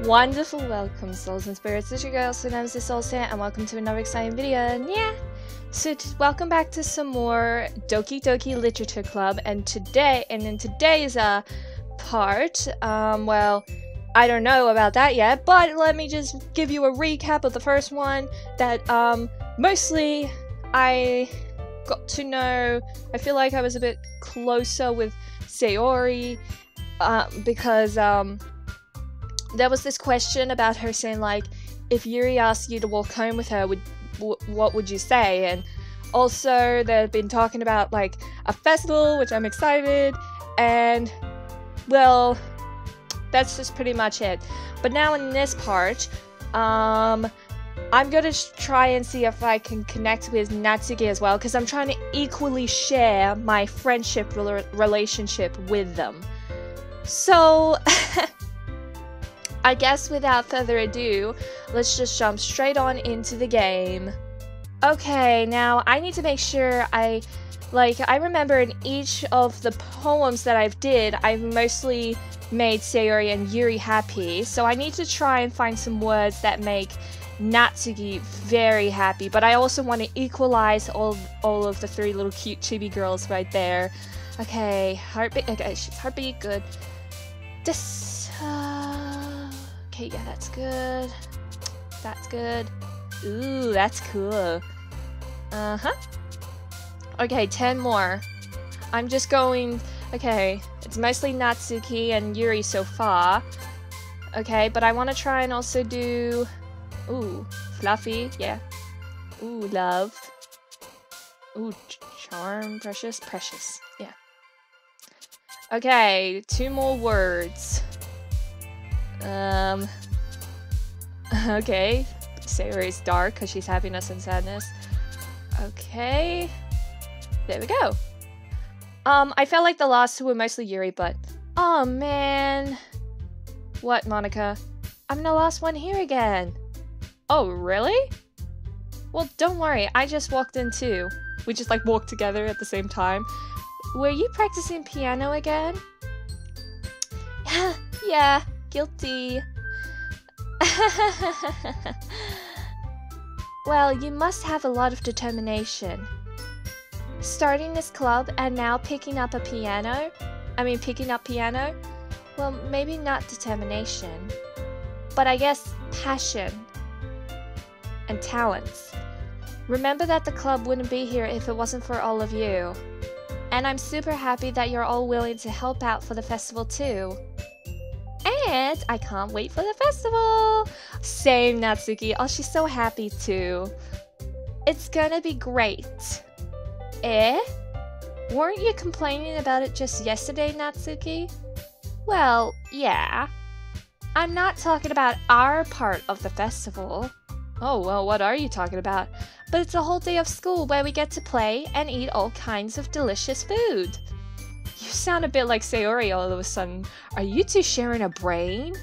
Wonderful welcome, souls and spirits. This is your girl, Emmzy Souls here, and welcome to another exciting video. And yeah, so welcome back to some more DOKI Literature Club. And in today's part, well, I don't know about that yet, but let me just give you a recap of the first one. That mostly I got to know. I feel like I was a bit closer with Sayori, because there was this question about her saying, like, if Yuri asked you to walk home with her, what would you say? And also they've been talking about, like, a festival, which I'm excited, and, well, that's just pretty much it. But now in this part, I'm gonna try and see if I can connect with Natsuki as well, because I'm trying to equally share my friendship relationship with them. So, I guess without further ado, let's just jump straight on into the game. Okay, now I need to make sure I remember in each of the poems that I've mostly made Sayori and Yuri happy, so I need to try and find some words that make Natsuki very happy, but I also want to equalize all of the three little cute chibi girls right there. Okay, heartbeat, okay, she's heartbeat, good. This, okay, yeah, that's good. That's good. Ooh, that's cool. Uh-huh. Okay, 10 more. I'm just going, okay, it's mostly Natsuki and Yuri so far. Okay, but I want to try and also do, ooh, fluffy, yeah. Ooh, love. Ooh, charm, precious, yeah. Okay, 2 more words. Okay, Sayori's dark because she's happiness and sadness. Okay, there we go. I felt like the last 2 were mostly Yuri, but oh man. What, Monica? I'm the last one here again. Oh, really? Well, don't worry, I just walked in too. We just like walked together at the same time. Were you practicing piano again? Yeah, guilty. Well, you must have a lot of determination. Starting this club and now picking up piano? Well, maybe not determination, but I guess passion and talents. Remember that the club wouldn't be here if it wasn't for all of you. And I'm super happy that you're all willing to help out for the festival too. And I can't wait for the festival! Same, Natsuki. Oh, she's so happy too. It's gonna be great. Eh? Weren't you complaining about it just yesterday, Natsuki? Well, yeah. I'm not talking about our part of the festival. Oh, well, what are you talking about? But it's a whole day of school where we get to play and eat all kinds of delicious food. You sound a bit like Sayori all of a sudden. Are you two sharing a brain?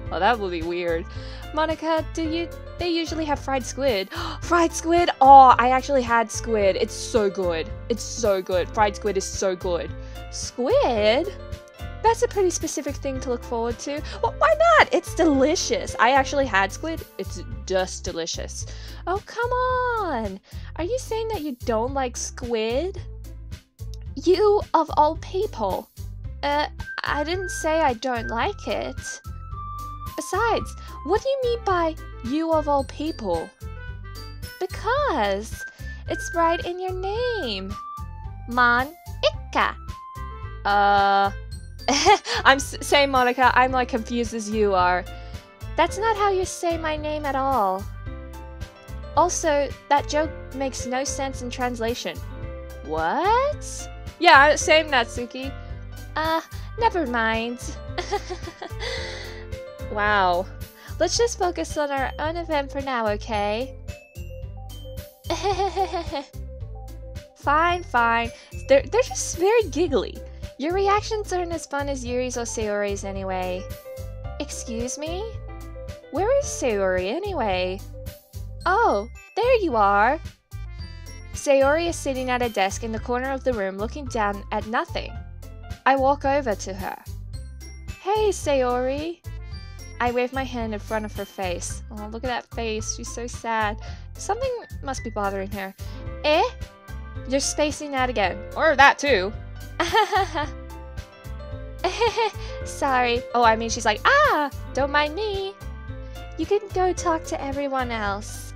Well, that would be weird. Monica, they usually have fried squid. Fried squid? Oh, I actually had squid. It's so good. It's so good. Fried squid is so good. Squid? That's a pretty specific thing to look forward to. Well, why not? It's delicious. I actually had squid. It's just delicious. Oh, come on. Are you saying that you don't like squid? You, of all people. I didn't say I don't like it. Besides, what do you mean by you of all people? Because it's right in your name. Man Ikka. I'm saying, Monica, I'm like confused as you are. That's not how you say my name at all. Also, that joke makes no sense in translation. What? Yeah, same, Natsuki. Never mind. Wow. Let's just focus on our own event for now, okay? Fine, fine. They're just very giggly. Your reactions aren't as fun as Yuri's or Sayori's anyway. Excuse me? Where is Sayori anyway? Oh, there you are! Sayori is sitting at a desk in the corner of the room looking down at nothing. I walk over to her. Hey, Sayori! I wave my hand in front of her face. Oh, look at that face. She's so sad. Something must be bothering her. Eh? You're spacing out again. Or that too. Sorry. Oh, I mean, she's like, ah, don't mind me. You can go talk to everyone else.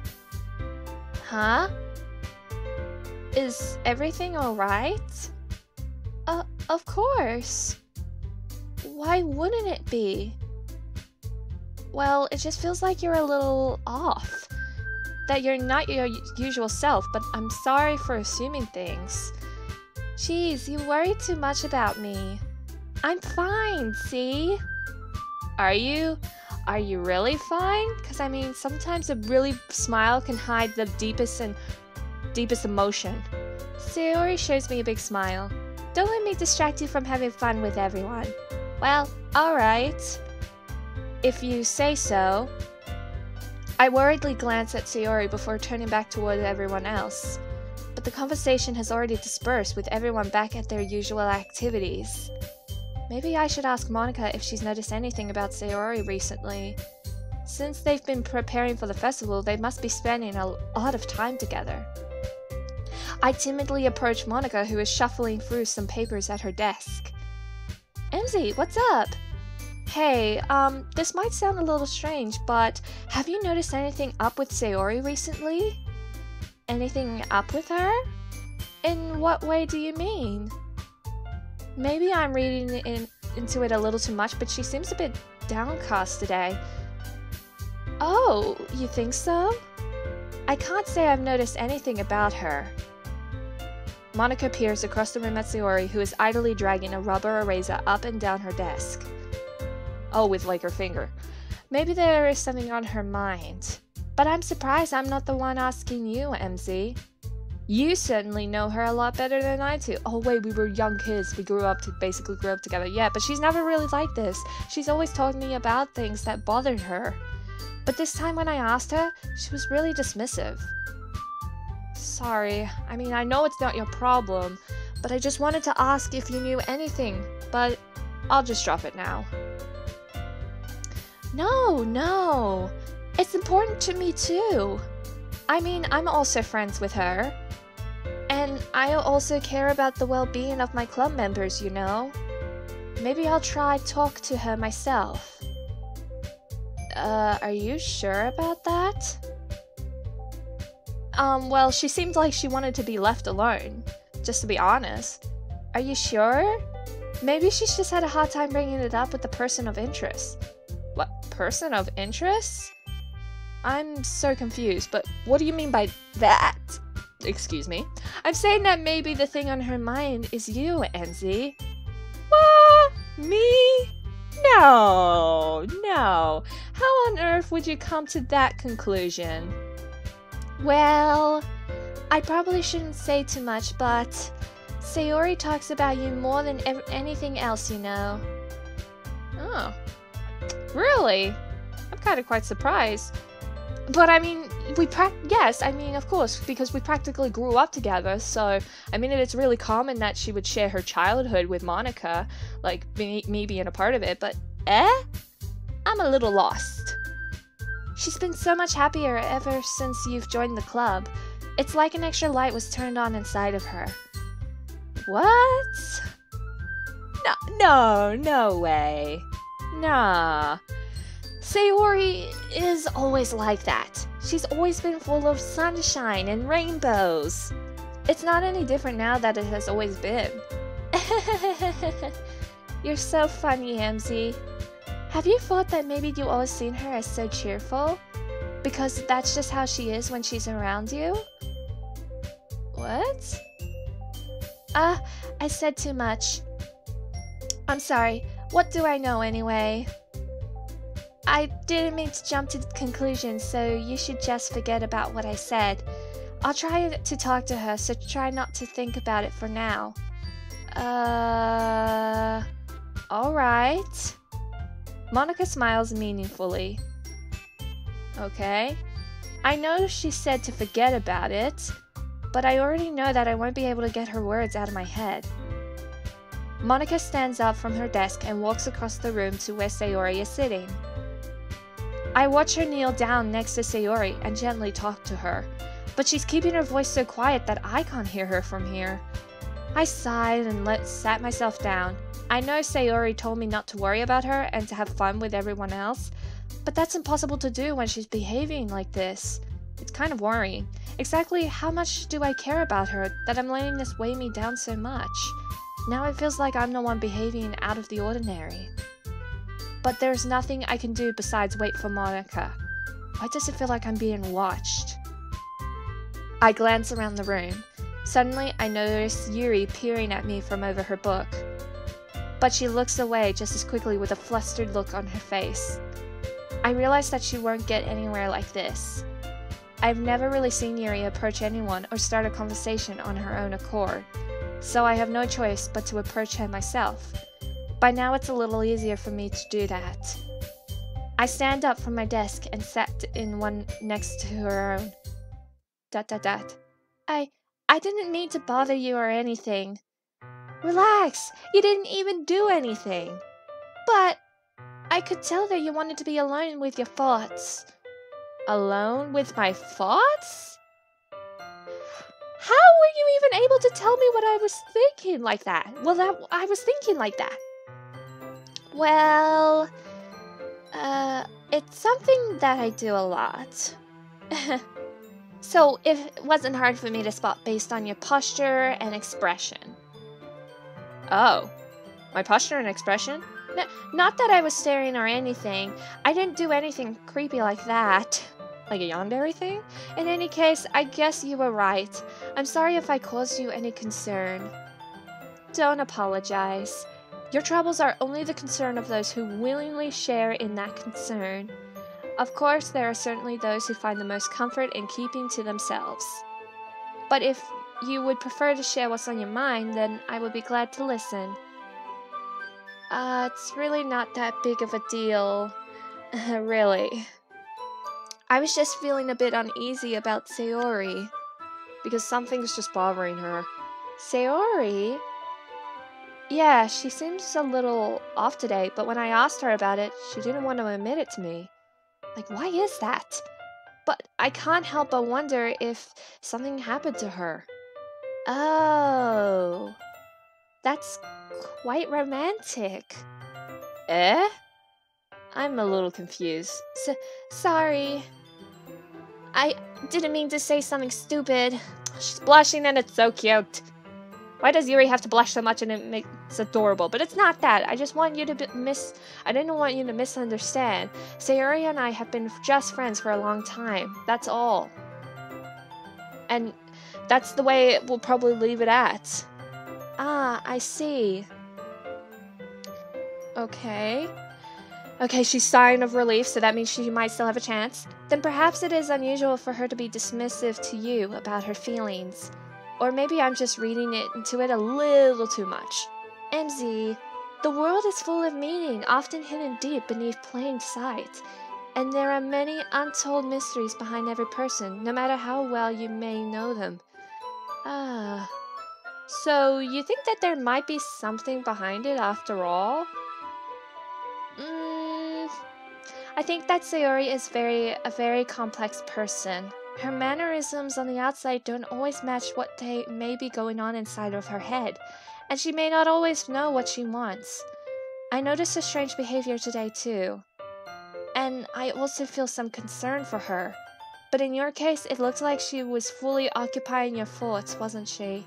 Huh? Is everything alright? Of course. Why wouldn't it be? Well, it just feels like you're a little off. That you're not your usual self, but I'm sorry for assuming things. Jeez, you worry too much about me. I'm fine, see? Are you? Are you really fine? Because I mean, sometimes a really smile can hide the deepest emotion. Sayori shows me a big smile. Don't let me distract you from having fun with everyone. Well, alright. If you say so. I worriedly glance at Sayori before turning back toward everyone else. But the conversation has already dispersed with everyone back at their usual activities. Maybe I should ask Monika if she's noticed anything about Sayori recently. Since they've been preparing for the festival, they must be spending a lot of time together. I timidly approach Monika, who is shuffling through some papers at her desk. Emmzy, what's up? Hey, this might sound a little strange, but have you noticed anything up with Sayori recently? Anything up with her? In what way do you mean? Maybe I'm reading into it a little too much, but she seems a bit downcast today. Oh, you think so? I can't say I've noticed anything about her. Monika peers across the room at Sayori, who is idly dragging a rubber eraser up and down her desk. Oh, with like her finger. Maybe there is something on her mind. But I'm surprised I'm not the one asking you, Emmzy. You certainly know her a lot better than I do. Oh wait, we were young kids. We basically grew up together. Yeah, but she's never really like this. She's always told me about things that bothered her. But this time when I asked her, she was really dismissive. Sorry. I mean, I know it's not your problem, but I just wanted to ask if you knew anything. But I'll just drop it now. No. It's important to me too. I mean, I'm also friends with her. And I also care about the well-being of my club members, you know? Maybe I'll try talk to her myself. Are you sure about that? Well, she seemed like she wanted to be left alone, just to be honest. Are you sure? Maybe she's just had a hard time bringing it up with the person of interest. What, person of interest? I'm so confused, but what do you mean by that? Excuse me. I'm saying that maybe the thing on her mind is you, Emmzy. What? Me? No. How on earth would you come to that conclusion? Well, I probably shouldn't say too much, but Sayori talks about you more than anything else, you know. Oh. Really? I'm kind of quite surprised. But I mean, yes, I mean, of course, because we practically grew up together, so, I mean, it's really common that she would share her childhood with Monika, like, me being a part of it, but, I'm a little lost. She's been so much happier ever since you've joined the club. It's like an extra light was turned on inside of her. What? No way. Nah. Sayori is always like that. She's always been full of sunshine and rainbows. It's not any different now that it has always been. You're so funny, Emmzy. Have you thought that maybe you always seen her as so cheerful? Because that's just how she is when she's around you? What? I said too much. I'm sorry. What do I know anyway? I didn't mean to jump to conclusions, so you should just forget about what I said. I'll try to talk to her, so try not to think about it for now. Alright. Monika smiles meaningfully. Okay. I know she said to forget about it, but I already know that I won't be able to get her words out of my head. Monika stands up from her desk and walks across the room to where Sayori is sitting. I watch her kneel down next to Sayori and gently talk to her, but she's keeping her voice so quiet that I can't hear her from here. I sighed and sat myself down. I know Sayori told me not to worry about her and to have fun with everyone else, but that's impossible to do when she's behaving like this. It's kind of worrying. Exactly how much do I care about her that I'm letting this weigh me down so much? Now it feels like I'm the one behaving out of the ordinary. But there's nothing I can do besides wait for Monica. Why does it feel like I'm being watched? I glance around the room. Suddenly, I notice Yuri peering at me from over her book. But she looks away just as quickly with a flustered look on her face. I realize that she won't get anywhere like this. I've never really seen Yuri approach anyone or start a conversation on her own accord, so I have no choice but to approach her myself. By now it's a little easier for me to do that. I stand up from my desk and sat in one next to her own. I didn't mean to bother you or anything. Relax, you didn't even do anything. But I could tell that you wanted to be alone with your thoughts. Alone with my thoughts? How were you even able to tell me what I was thinking like that? Well, I was thinking like that. Well, it's something that I do a lot. So it wasn't hard for me to spot based on your posture and expression. Oh, my posture and expression? Not that I was staring or anything. I didn't do anything creepy like that. Like a yandere thing? In any case, I guess you were right. I'm sorry if I caused you any concern. Don't apologize. Your troubles are only the concern of those who willingly share in that concern. Of course, there are certainly those who find the most comfort in keeping to themselves. But if you would prefer to share what's on your mind, then I would be glad to listen. It's really not that big of a deal. Really. I was just feeling a bit uneasy about Sayori. Because something's just bothering her. Sayori? Yeah, she seems a little off today, but when I asked her about it, she didn't want to admit it to me. Like, why is that? But I can't help but wonder if something happened to her. Oh, that's quite romantic. Eh? I'm a little confused. Sorry. I didn't mean to say something stupid. She's blushing and it's so cute. Why does Yuri have to blush so much and it makes adorable? But it's not that. I just want you to I didn't want you to misunderstand. Sayori and I have been just friends for a long time. That's all. And that's the way we'll probably leave it at. Ah, I see. Okay. Okay, she's sighing of relief, so that means she might still have a chance. Then perhaps it is unusual for her to be dismissive to you about her feelings. Or maybe I'm just reading into it a little too much. Emmzy, the world is full of meaning, often hidden deep beneath plain sight. And there are many untold mysteries behind every person, no matter how well you may know them. Ah. So, you think that there might be something behind it after all? I think that Sayori is a very complex person. Her mannerisms on the outside don't always match what may be going on inside of her head, and she may not always know what she wants. I noticed a strange behavior today too, and I also feel some concern for her. But in your case, it looked like she was fully occupying your thoughts, wasn't she?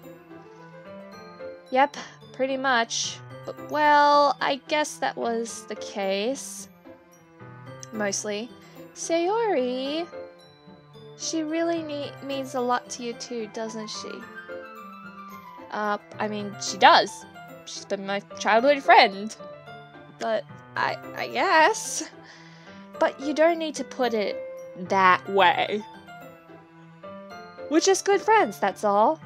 Yep, pretty much. But, well, I guess that was the case. Mostly. Sayori, she really means a lot to you too, doesn't she? I mean, she does. She's been my childhood friend. But, I guess. But you don't need to put it that way. We're just good friends, that's all. ...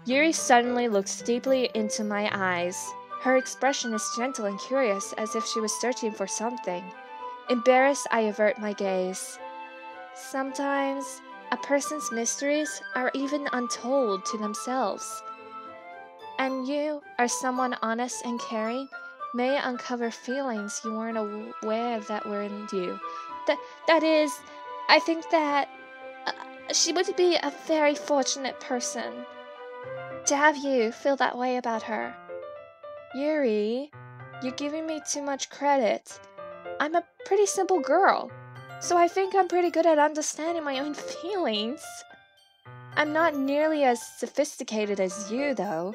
Yuri suddenly looks deeply into my eyes. Her expression is gentle and curious, as if she was searching for something. Embarrassed, I avert my gaze. Sometimes, a person's mysteries are even untold to themselves. And you are someone honest and caring, may uncover feelings you weren't aware that were in you. That is, I think that she would be a very fortunate person to have you feel that way about her. Yuri, you're giving me too much credit. I'm a pretty simple girl, so I think I'm pretty good at understanding my own feelings. I'm not nearly as sophisticated as you, though.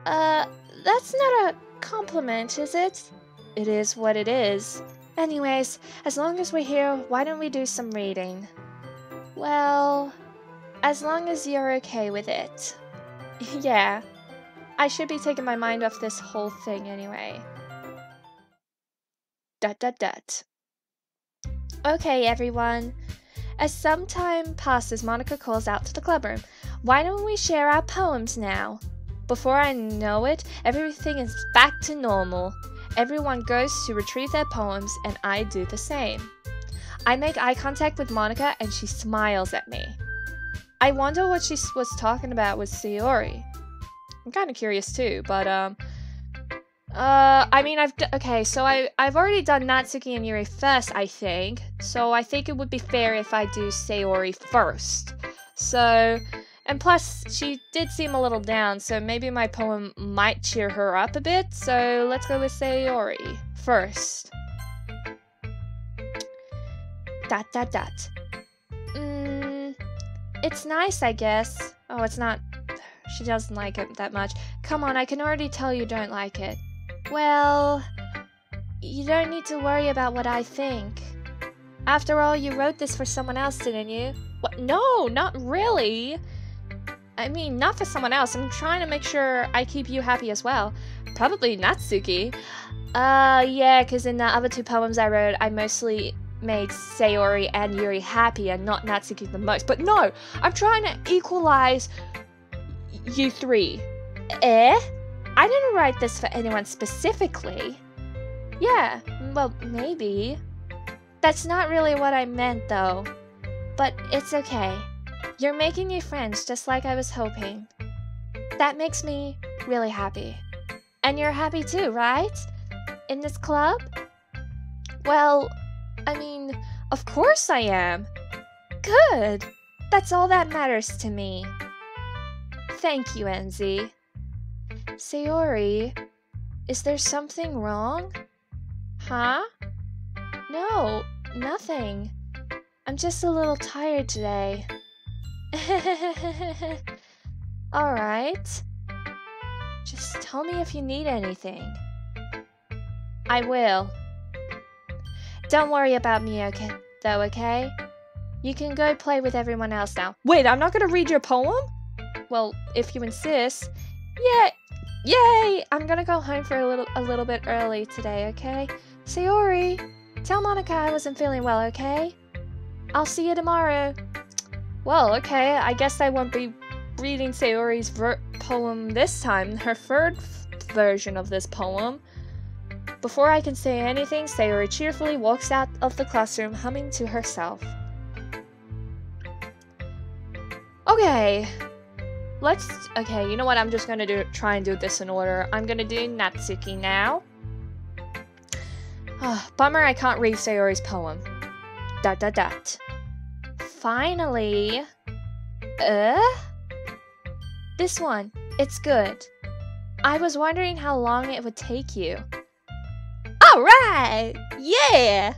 That's not a compliment, is it? It is what it is. Anyways, as long as we're here, why don't we do some reading? Well, as long as you're okay with it. Yeah, I should be taking my mind off this whole thing anyway. ... Okay, everyone. As some time passes, Monica calls out to the clubroom. Why don't we share our poems now? Before I know it, everything is back to normal. Everyone goes to retrieve their poems, and I do the same. I make eye contact with Monica, and she smiles at me. I wonder what she was talking about with Sayori. I'm kind of curious too, but I mean, I've already done Natsuki and Yuri first, I think. So I think it would be fair if I do Sayori first. So, and plus, she did seem a little down, so maybe my poem might cheer her up a bit. So let's go with Sayori first. ... It's nice, I guess. Oh, it's not. She doesn't like it that much. Come on, I can already tell you don't like it. Well, you don't need to worry about what I think. After all, you wrote this for someone else, didn't you? What? No, not really. I mean, not for someone else. I'm trying to make sure I keep you happy as well. Probably Natsuki. Yeah, because in the other two poems I wrote, I mostly made Sayori and Yuri happy and not Natsuki the most. But no, I'm trying to equalize you three. I didn't write this for anyone specifically. Yeah, well, maybe. That's not really what I meant, though. But it's okay. You're making new friends just like I was hoping. That makes me really happy. And you're happy too, right? In this club? Well, I mean, of course I am. Good. That's all that matters to me. Thank you, Emmzy. Sayori, is there something wrong? Huh? No, nothing. I'm just a little tired today. Alright. Just tell me if you need anything. I will. Don't worry about me, okay? You can go play with everyone else now. Wait, I'm not gonna read your poem? Well, if you insist. Yeah, yay! I'm gonna go home for a little bit early today, okay? Sayori, tell Monica I wasn't feeling well, okay? I'll see you tomorrow. Well, okay, I guess I won't be reading Sayori's poem this time, her third version of this poem. Before I can say anything, Sayori cheerfully walks out of the classroom, humming to herself. Okay, okay, you know what, I'm just gonna try and do this in order. I'm gonna do Natsuki now. Bummer I can't read Sayori's poem. ... Finally. This one, it's good. I was wondering how long it would take you. Alright! Yeah!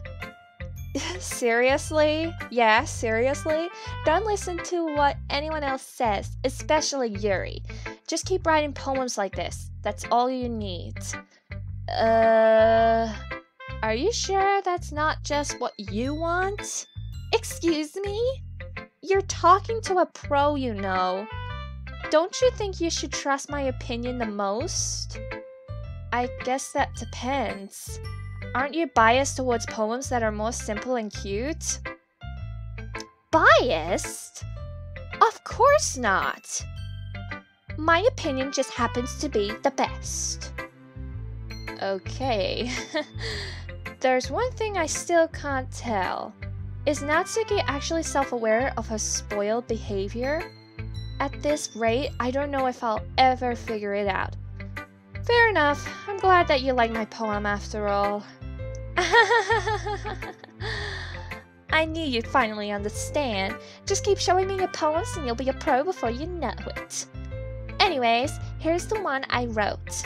Seriously? Yeah, seriously? Don't listen to what anyone else says, especially Yuri. Just keep writing poems like this. That's all you need. Are you sure that's not just what you want? Excuse me? You're talking to a pro, you know. Don't you think you should trust my opinion the most? I guess that depends. Aren't you biased towards poems that are more simple and cute? Biased? Of course not. My opinion just happens to be the best. Okay. There's one thing I still can't tell. Is Natsuki actually self-aware of her spoiled behavior? At this rate, I don't know if I'll ever figure it out. Fair enough. I'm glad that you like my poem after all. I knew you'd finally understand. Just keep showing me your poems and you'll be a pro before you know it. Anyways, here's the one I wrote.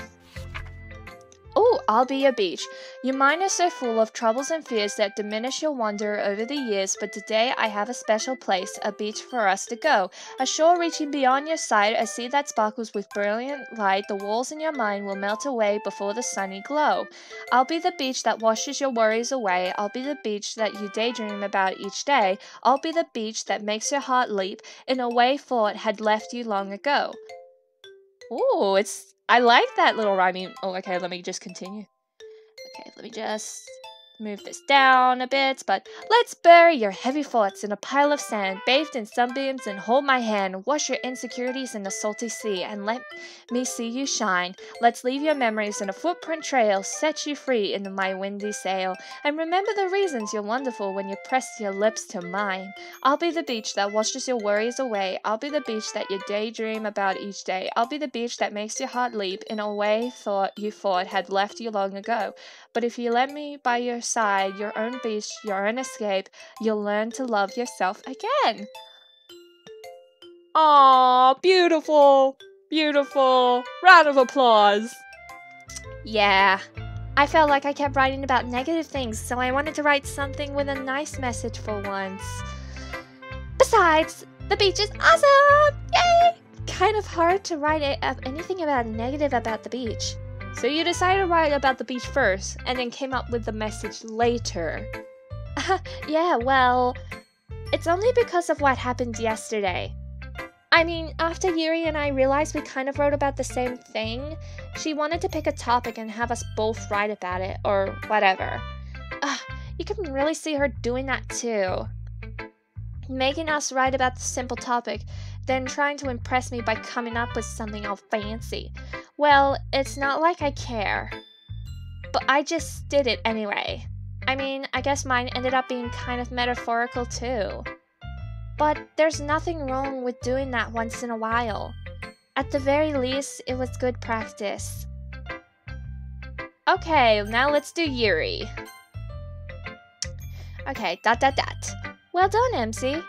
Oh, I'll be a beach. Your mind is so full of troubles and fears that diminish your wonder over the years, but today I have a special place, a beach for us to go. A shore reaching beyond your sight, a sea that sparkles with brilliant light. The walls in your mind will melt away before the sunny glow. I'll be the beach that washes your worries away. I'll be the beach that you daydream about each day. I'll be the beach that makes your heart leap in a way thought had left you long ago. Ooh, I like that little rhyming. Oh, okay, let me just continue. Okay, let me just move this down a bit, but let's bury your heavy thoughts in a pile of sand, bathed in sunbeams, and hold my hand. Wash your insecurities in the salty sea, and let me see you shine. Let's leave your memories in a footprint trail, set you free in my windy sail, and remember the reasons you're wonderful when you press your lips to mine. I'll be the beach that washes your worries away. I'll be the beach that you daydream about each day. I'll be the beach that makes your heart leap in a way you thought had left you long ago. But if you let me by your side, your own beach, your own escape, you'll learn to love yourself again. Aww, beautiful, beautiful. Round of applause. Yeah, I felt like I kept writing about negative things, so I wanted to write something with a nice message for once. Besides, the beach is awesome! Yay! Kind of hard to write anything about negative about the beach. So you decided to write about the beach first, and then came up with the message later. Yeah, well, it's only because of what happened yesterday. I mean, after Yuri and I realized we kind of wrote about the same thing, she wanted to pick a topic and have us both write about it, or whatever. You can really see her doing that too. Making us write about the simple topic, then trying to impress me by coming up with something all fancy. Well, it's not like I care. But I just did it anyway. I mean, I guess mine ended up being kind of metaphorical too. But there's nothing wrong with doing that once in a while. At the very least, it was good practice. Okay, now let's do Yuri. Okay, ... Well done, Emmzy.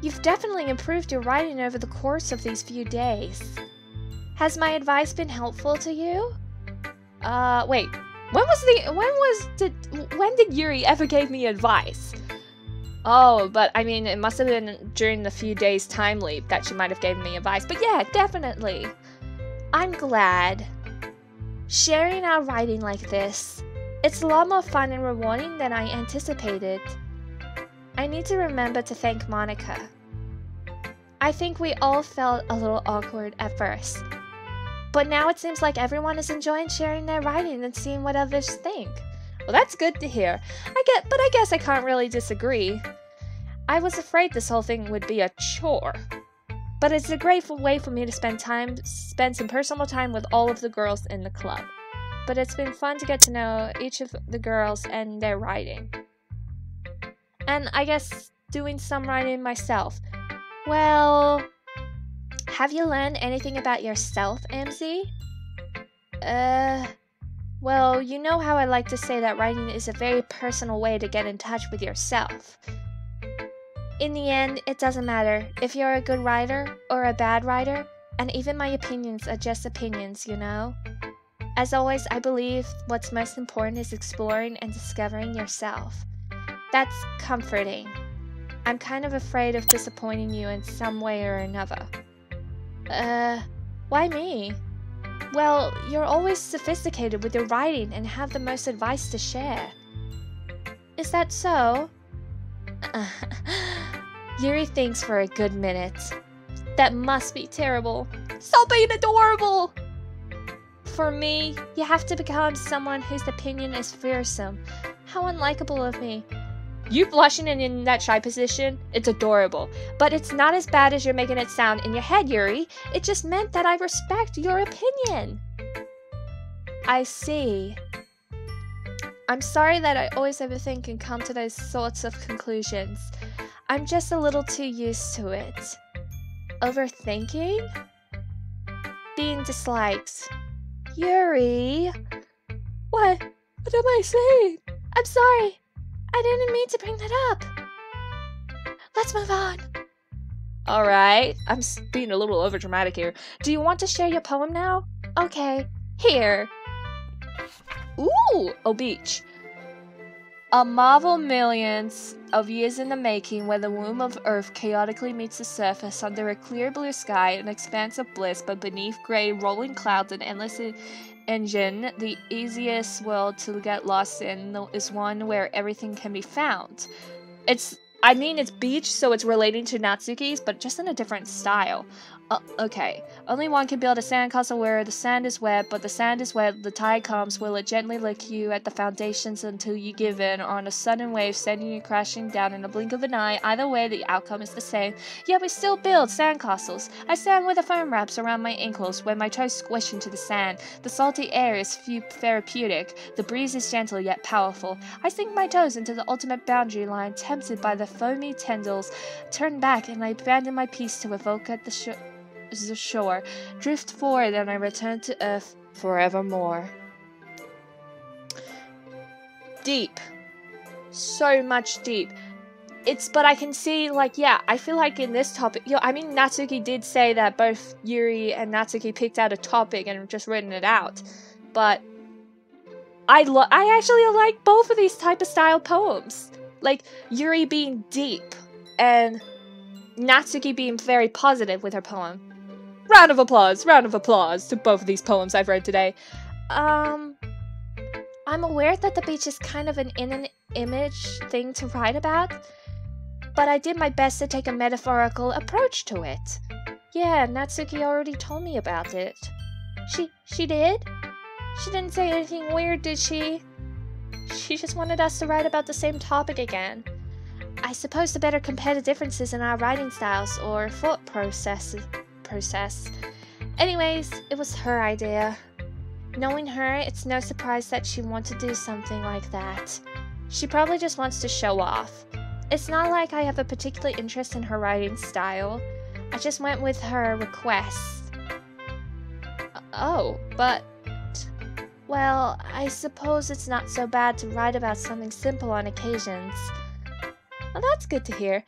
You've definitely improved your writing over the course of these few days. Has my advice been helpful to you? Wait. When did Yuri ever give me advice? Oh, but I mean, it must have been during the few days time leap that she might have given me advice. But yeah, definitely. I'm glad. Sharing our writing like this, it's a lot more fun and rewarding than I anticipated. I need to remember to thank Monica. I think we all felt a little awkward at first. But now it seems like everyone is enjoying sharing their writing and seeing what others think. Well, that's good to hear. But I guess I can't really disagree. I was afraid this whole thing would be a chore. But it's a great way for me to spend some personal time with all of the girls in the club. But it's been fun to get to know each of the girls and their writing. And I guess doing some writing myself. Well, have you learned anything about yourself, Emmzy? Well, you know how I like to say that writing is a very personal way to get in touch with yourself. In the end, it doesn't matter if you're a good writer or a bad writer, and even my opinions are just opinions, you know? As always, I believe what's most important is exploring and discovering yourself. That's comforting. I'm kind of afraid of disappointing you in some way or another. Why me? Well, you're always sophisticated with your writing and have the most advice to share. Is that so? Yuri thinks for a good minute. That must be terrible. Stop being adorable! For me, you have to become someone whose opinion is fearsome. How unlikable of me. You blushing and in that shy position, it's adorable. But it's not as bad as you're making it sound in your head, Yuri. It just meant that I respect your opinion. I see. I'm sorry that I always overthink and come to those sorts of conclusions. I'm just a little too used to it. Overthinking? Being disliked. Yuri! What? What am I saying? I'm sorry. I didn't mean to bring that up. Let's move on. Alright, I'm being a little overdramatic here. Do you want to share your poem now? Okay, here. Ooh, a beach. A marvel millions of years in the making, where the womb of Earth chaotically meets the surface under a clear blue sky, an expanse of bliss, but beneath gray rolling clouds and endless engine, the easiest world to get lost in is one where everything can be found. It's beach, so it's relating to Natsuki's, but just in a different style. Okay. Only one can build a sandcastle where the sand is wet, but the sand is wet, the tide comes, will it gently lick you at the foundations until you give in, or on a sudden wave sending you crashing down in a blink of an eye? Either way, the outcome is the same. Yet we still build sandcastles. I stand where the foam wraps around my ankles, where my toes squish into the sand. The salty air is therapeutic. The breeze is gentle yet powerful. I sink my toes into the ultimate boundary line, tempted by the foamy tendrils. Turn back, and I abandon my peace to evoke at the shore, drift forward, and I return to earth forevermore. Deep. So much deep. But I can see, like, yeah, I feel like in this topic, Natsuki did say that both Yuri and Natsuki picked out a topic and just written it out, but I actually like both of these type of style poems. Like, Yuri being deep, and Natsuki being very positive with her poem. Round of applause to both of these poems I've read today. I'm aware that the beach is kind of an image thing to write about, but I did my best to take a metaphorical approach to it. Yeah, Natsuki already told me about it. She did? She didn't say anything weird, did she? She just wanted us to write about the same topic again. I suppose to better compare the differences in our writing styles or thought process. Anyways, it was her idea. Knowing her, it's no surprise that she wanted to do something like that. She probably just wants to show off. It's not like I have a particular interest in her writing style. I just went with her request. But... well, I suppose it's not so bad to write about something simple on occasions. Well, that's good to hear.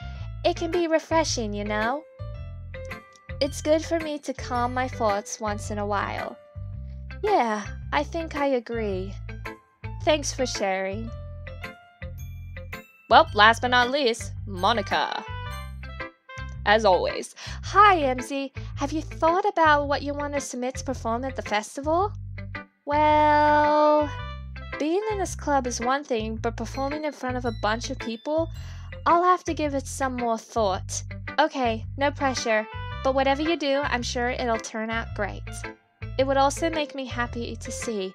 It can be refreshing, you know? It's good for me to calm my thoughts once in a while. Yeah, I think I agree. Thanks for sharing. Well, last but not least, Monica. As always. Hi, Emmzy. Have you thought about what you want to submit to perform at the festival? Well, being in this club is one thing, but performing in front of a bunch of people, I'll have to give it some more thought. Okay, no pressure. But whatever you do, I'm sure it'll turn out great. It would also make me happy to see.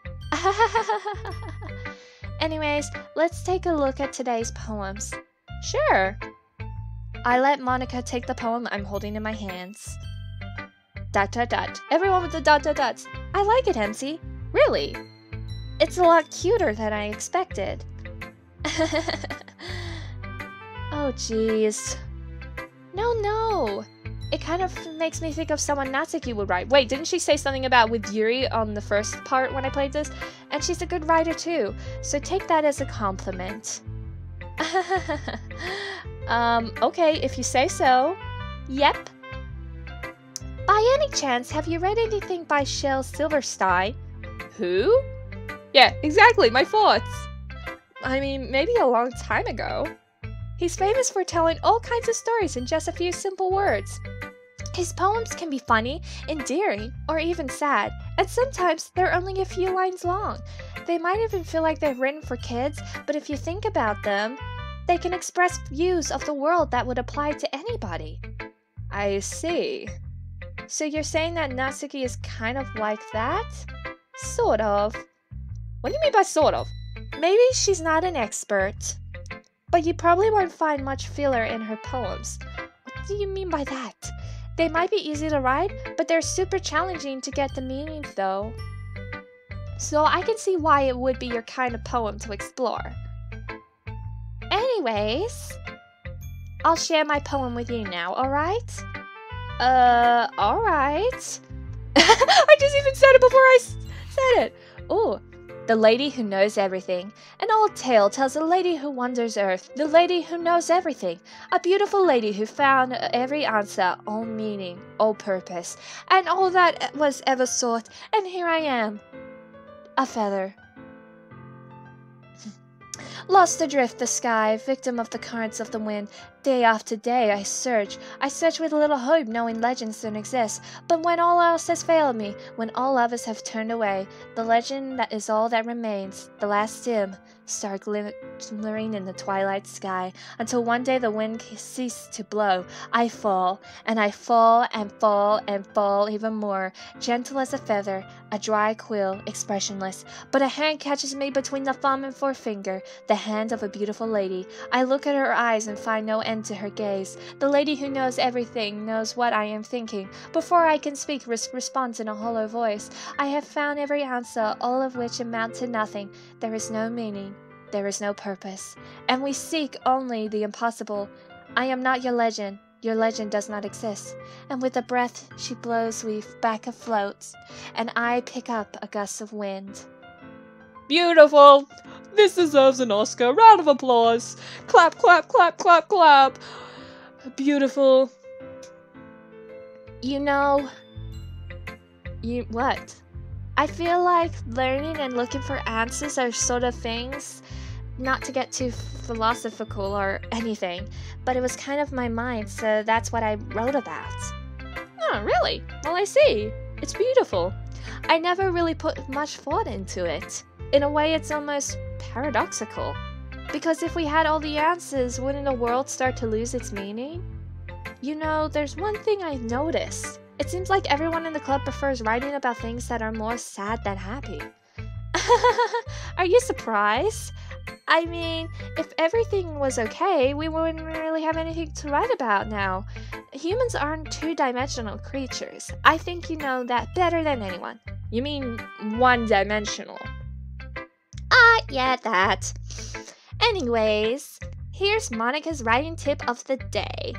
Anyways, let's take a look at today's poems. Sure. I let Monica take the poem I'm holding in my hands. ... Everyone with the ... I like it, Emmzy. Really? It's a lot cuter than I expected. Oh, jeez. No. It kind of makes me think of someone Natsuki would write. Wait, didn't she say something about with Yuri on the first part when I played this? And she's a good writer too, so take that as a compliment. Okay, if you say so. Yep. By any chance, have you read anything by Shel Silverstein? Who? Yeah, exactly, my thoughts. I mean, maybe a long time ago. He's famous for telling all kinds of stories in just a few simple words. His poems can be funny, endearing, or even sad, and sometimes they're only a few lines long. They might even feel like they're written for kids, but if you think about them, they can express views of the world that would apply to anybody. I see. So you're saying that Natsuki is kind of like that? Sort of. What do you mean by sort of? Maybe she's not an expert. But you probably won't find much filler in her poems. What do you mean by that? They might be easy to write, but they're super challenging to get the meaning though. So I can see why it would be your kind of poem to explore. Anyways, I'll share my poem with you now, alright? Alright. I just even said it before I said it. Oh, the lady who knows everything. An old tale tells a lady who wanders earth, the lady who knows everything. A beautiful lady who found every answer, all meaning, all purpose, and all that was ever sought. And here I am, a feather. Lost adrift the sky, victim of the currents of the wind. Day after day I search with little hope, knowing legends don't exist. But when all else has failed me, when all others have turned away, the legend that is all that remains, the last dim star glimmering in the twilight sky, until one day the wind ceased to blow. I fall, and I fall, and fall, and fall even more, gentle as a feather, a dry quill, expressionless. But a hand catches me between the thumb and forefinger, the hand of a beautiful lady. I look at her eyes and find no end to her gaze. The lady who knows everything knows what I am thinking. Before I can speak, responds in a hollow voice. I have found every answer, all of which amount to nothing. There is no meaning. There is no purpose. And we seek only the impossible. I am not your legend. Your legend does not exist. And with a breath she blows we back afloat, and I pick up a gust of wind. Beautiful! This deserves an Oscar. Round of applause. Clap, clap, clap, clap, clap. Beautiful. You know... What? I feel like learning and looking for answers are sort of things, not to get too philosophical or anything, but it was kind of my mind, so that's what I wrote about. Oh, really? Well, I see. It's beautiful. I never really put much thought into it. In a way, it's almost paradoxical. Because if we had all the answers, wouldn't the world start to lose its meaning? You know, there's one thing I've noticed. It seems like everyone in the club prefers writing about things that are more sad than happy. Are you surprised? I mean, if everything was okay, we wouldn't really have anything to write about now. Humans aren't two-dimensional creatures. I think you know that better than anyone. You mean one-dimensional? Yeah, that. Anyways, here's Monica's writing tip of the day.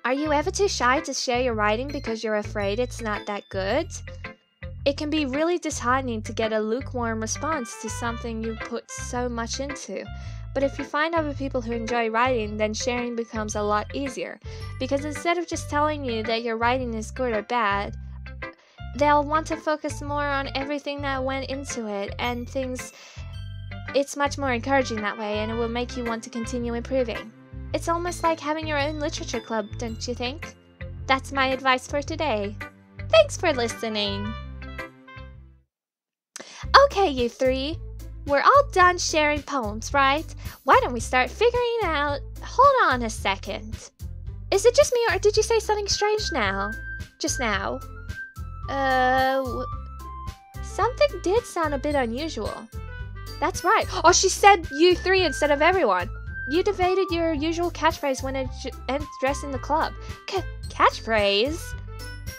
Are you ever too shy to share your writing because you're afraid it's not that good? It can be really disheartening to get a lukewarm response to something you put so much into. But if you find other people who enjoy writing, then sharing becomes a lot easier. Because instead of just telling you that your writing is good or bad, they'll want to focus more on everything that went into it and things. It's much more encouraging that way, and it will make you want to continue improving. It's almost like having your own literature club, don't you think? That's my advice for today. Thanks for listening. Okay, you three. We're all done sharing poems, right? Why don't we start figuring out... Hold on a second. Is it just me, or did you say something strange now? Just now? Something did sound a bit unusual. That's right. Oh, she said you three instead of everyone. You debated your usual catchphrase when addressing the club. Catchphrase?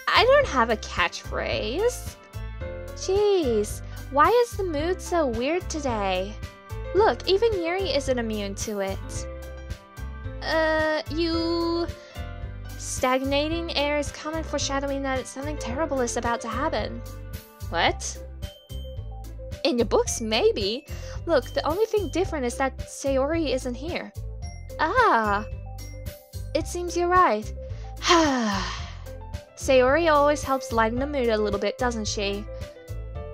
I don't have a catchphrase. Jeez, why is the mood so weird today? Look, even Yuri isn't immune to it. You... Stagnating air is common, foreshadowing that something terrible is about to happen. What? In your books, maybe. Look, the only thing different is that Sayori isn't here. Ah, it seems you're right. Sayori always helps lighten the mood a little bit, doesn't she?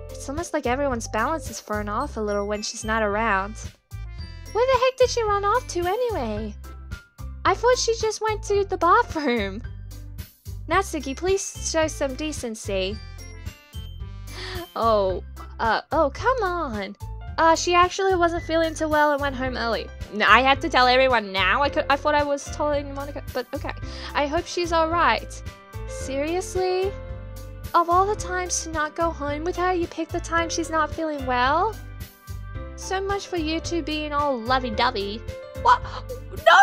It's almost like everyone's balance is thrown off a little when she's not around. Where the heck did she run off to anyway? I thought she just went to the bathroom. Natsuki, please show some decency. Oh, come on. She actually wasn't feeling too well and went home early. I had to tell everyone now? I thought I was telling Monica, but okay. I hope she's alright. Seriously? Of all the times to not go home with her, you pick the time she's not feeling well? So much for you two being all lovey-dovey. What? No.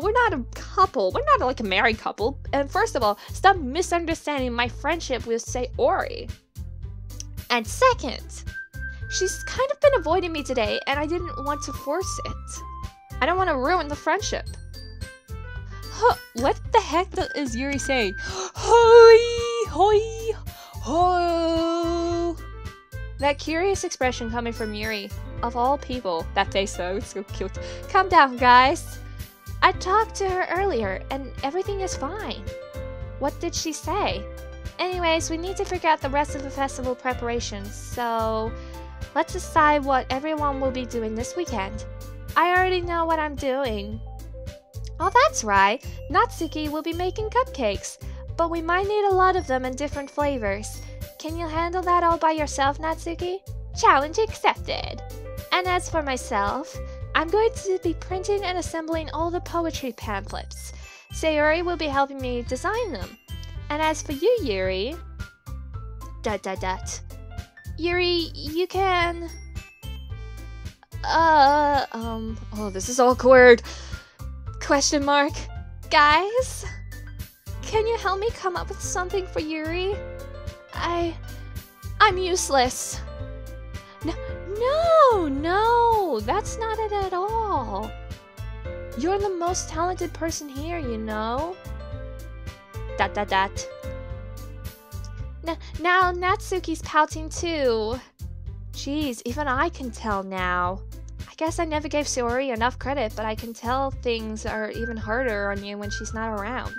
We're not a couple. We're not like a married couple. And first of all, stop misunderstanding my friendship with Sayori. And second, she's kind of been avoiding me today, and I didn't want to force it. I don't want to ruin the friendship. Huh, what the heck is Yuri saying? Hoi, hoi, hoi. That curious expression coming from Yuri, of all people. That face though, it's so cute. Calm down, guys. I talked to her earlier, and everything is fine. What did she say? Anyways, we need to figure out the rest of the festival preparations, so let's decide what everyone will be doing this weekend. I already know what I'm doing. Oh, that's right. Natsuki will be making cupcakes, but we might need a lot of them in different flavors. Can you handle that all by yourself, Natsuki? Challenge accepted. And as for myself, I'm going to be printing and assembling all the poetry pamphlets. Sayori will be helping me design them. And as for you, Yuri... Yuri, you can... Oh, this is awkward. Question mark. Guys? Can you help me come up with something for Yuri? I'm useless. No, that's not it at all. You're the most talented person here, you know? Now Natsuki's pouting too. Jeez, even I can tell now. I guess I never gave Sayori enough credit, but I can tell things are even harder on you when she's not around.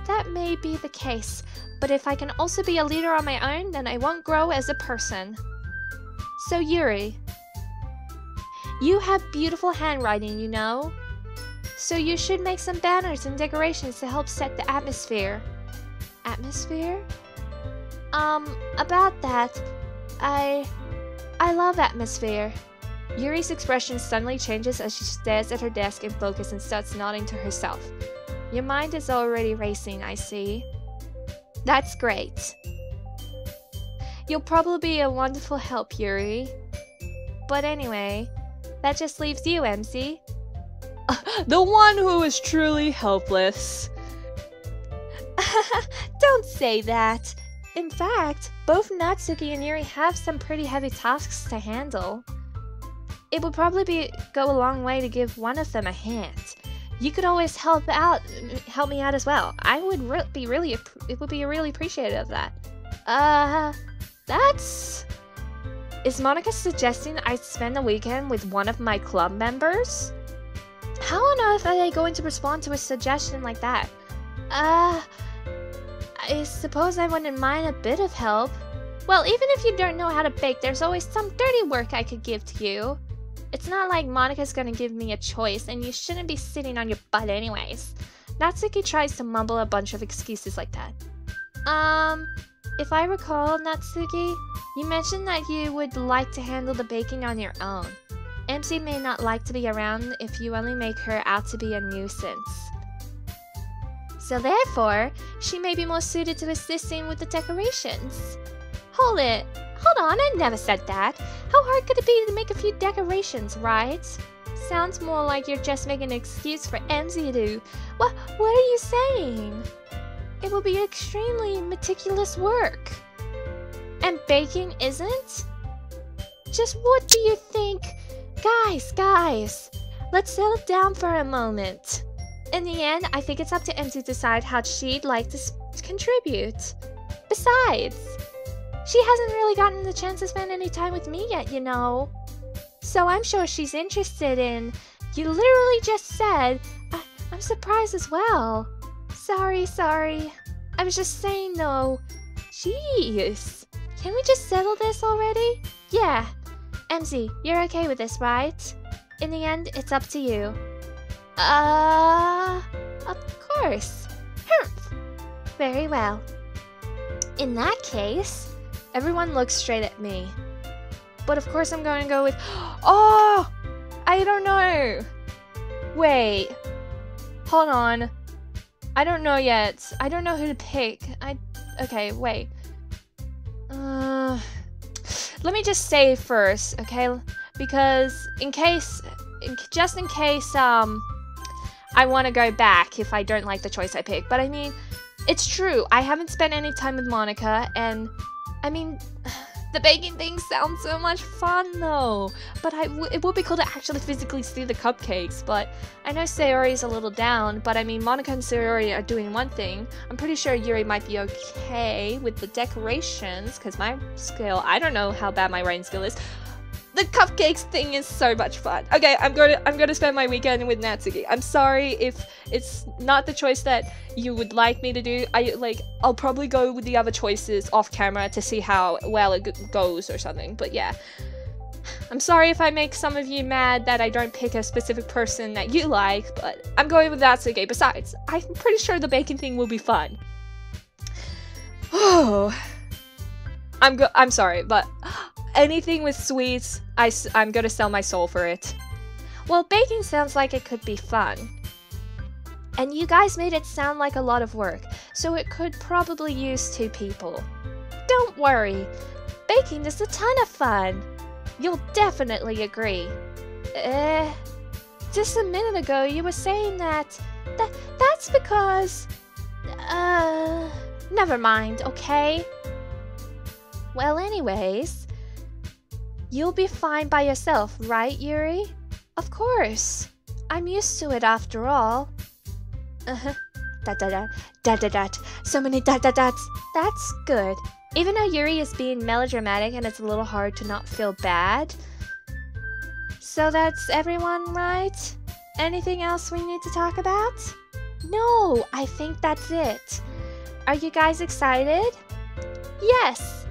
That may be the case, but if I can also be a leader on my own, then I won't grow as a person. So Yuri, you have beautiful handwriting, you know? So you should make some banners and decorations to help set the atmosphere. Atmosphere? About that, I love atmosphere. Yuri's expression suddenly changes as she stares at her desk in focus and starts nodding to herself. Your mind is already racing, I see. That's great. You'll probably be a wonderful help, Yuri. But anyway, that just leaves you, Emmzy. The one who is truly helpless. Don't say that. In fact, both Natsuki and Yuri have some pretty heavy tasks to handle. It would probably go a long way to give one of them a hand. You could always help me out as well. I would be really appreciative of that. Is Monica suggesting I spend the weekend with one of my club members? How on earth are they going to respond to a suggestion like that? I suppose I wouldn't mind a bit of help. Well, even if you don't know how to bake, there's always some dirty work I could give to you. It's not like Monica's gonna give me a choice, and you shouldn't be sitting on your butt anyways. Natsuki tries to mumble a bunch of excuses like that. If I recall, Natsuki, you mentioned that you would like to handle the baking on your own. Emmzy may not like to be around if you only make her out to be a nuisance. So therefore, she may be more suited to assisting with the decorations. Hold on, I never said that. How hard could it be to make a few decorations, right? Sounds more like you're just making an excuse for Emmzy to do. What are you saying? It will be extremely meticulous work. And baking isn't? Just what do you think? Guys, let's settle down for a moment. In the end, I think it's up to Emmzy to decide how she'd like to contribute. Besides, she hasn't really gotten the chance to spend any time with me yet, you know. So I'm sure she's interested in... You literally just said... I'm surprised as well. Sorry. I was just saying though. Jeez. Can we just settle this already? Yeah. Emmzy, you're okay with this, right? In the end, it's up to you. Of course. Very well. In that case, everyone looks straight at me. But of course I'm going to go with... Oh! I don't know. Wait. Hold on. I don't know yet. I don't know who to pick. Okay, wait. Let me just say first, okay? Because just in case, I want to go back if I don't like the choice I pick. But I mean, it's true. I haven't spent any time with Monica, and I mean, The baking thing sounds so much fun though. But it would be cool to actually physically see the cupcakes. But I know Sayori's a little down. But I mean, Monica and Sayori are doing one thing. I'm pretty sure Yuri might be okay with the decorations. Because my skill, I don't know how bad my writing skill is. The cupcakes thing is so much fun. Okay, I'm gonna spend my weekend with Natsuki. I'm sorry if it's not the choice that you would like me to do. I'll probably go with the other choices off camera to see how well it goes or something. But yeah, I'm sorry if I make some of you mad that I don't pick a specific person that you like, but I'm going with Natsuki. Besides, I'm pretty sure the baking thing will be fun. Oh, I'm sorry, but anything with sweets, I'm gonna sell my soul for it. Well, baking sounds like it could be fun. And you guys made it sound like a lot of work, so it could probably use 2 people. Don't worry, baking is a ton of fun. You'll definitely agree. Just a minute ago you were saying that's because... never mind, okay? Well, anyways, you'll be fine by yourself, right, Yuri? Of course. I'm used to it after all. Dot. So many dots. That's good. Even though Yuri is being melodramatic and it's a little hard to not feel bad. So that's everyone, right? Anything else we need to talk about? No, I think that's it. Are you guys excited? Yes.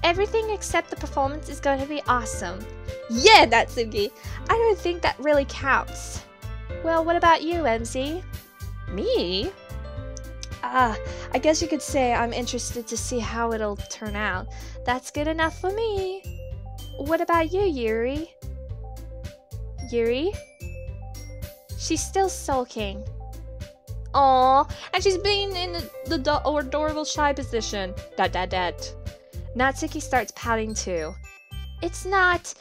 Everything except the performance is going to be awesome. Yeah, Natsuki! I don't think that really counts. Well, what about you, Emmzy? Me? I guess you could say I'm interested to see how it'll turn out. That's good enough for me. What about you, Yuri? Yuri? She's still sulking. Aww, and she's being in the adorable shy position. Dat. Natsuki starts pouting too. It's not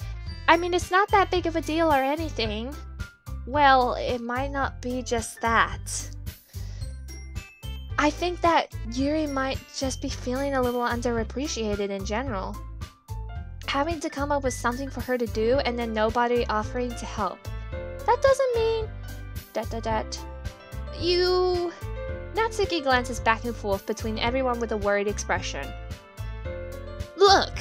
that big of a deal or anything. Well, it might not be just that. I think that Yuri might just be feeling a little underappreciated in general. Having to come up with something for her to do and then nobody offering to help. That doesn't mean... Dat. You... Natsuki glances back and forth between everyone with a worried expression. Look!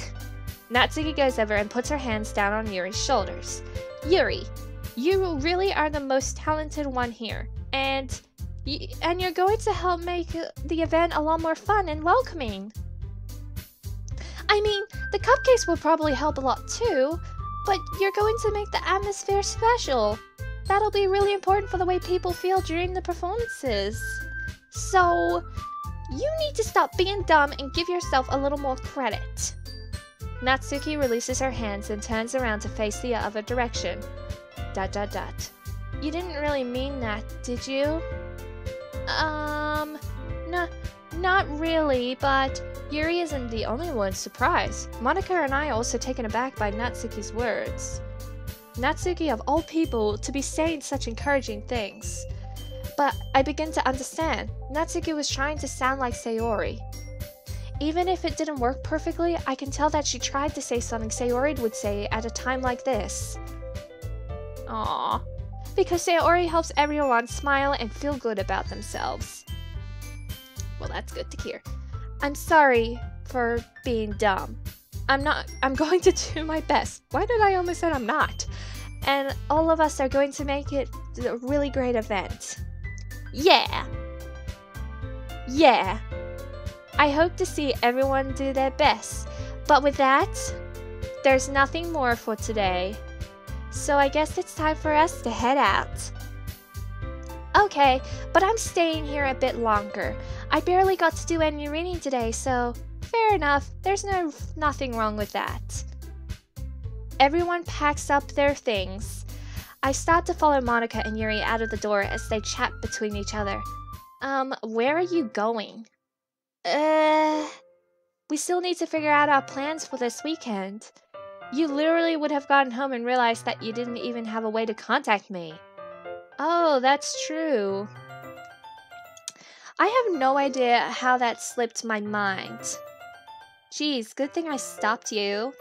Natsuki goes over and puts her hands down on Yuri's shoulders. Yuri, you really are the most talented one here, and you're going to help make the event a lot more fun and welcoming. I mean, the cupcakes will probably help a lot too, but you're going to make the atmosphere special. That'll be really important for the way people feel during the performances. So, you need to stop being dumb and give yourself a little more credit. Natsuki releases her hands and turns around to face the other direction. Dat. You didn't really mean that, did you? Not really, but Yuri isn't the only one surprised. Monica and I are also taken aback by Natsuki's words. Natsuki, of all people, to be saying such encouraging things. But I begin to understand. Natsuki was trying to sound like Sayori. Even if it didn't work perfectly, I can tell that she tried to say something Sayori would say at a time like this. Aww. Because Sayori helps everyone smile and feel good about themselves. Well, that's good to hear. I'm sorry for being dumb. I'm going to do my best. Why did I almost say I'm not? And all of us are going to make it a really great event. Yeah. I hope to see everyone do their best. But with that, there's nothing more for today. So I guess it's time for us to head out. Okay, but I'm staying here a bit longer. I barely got to do any reading today, so fair enough. There's nothing wrong with that. Everyone packs up their things. I start to follow Monica and Yuri out of the door as they chat between each other. Where are you going? We still need to figure out our plans for this weekend. You literally would have gotten home and realized that you didn't even have a way to contact me. Oh, that's true. I have no idea how that slipped my mind. Geez, good thing I stopped you.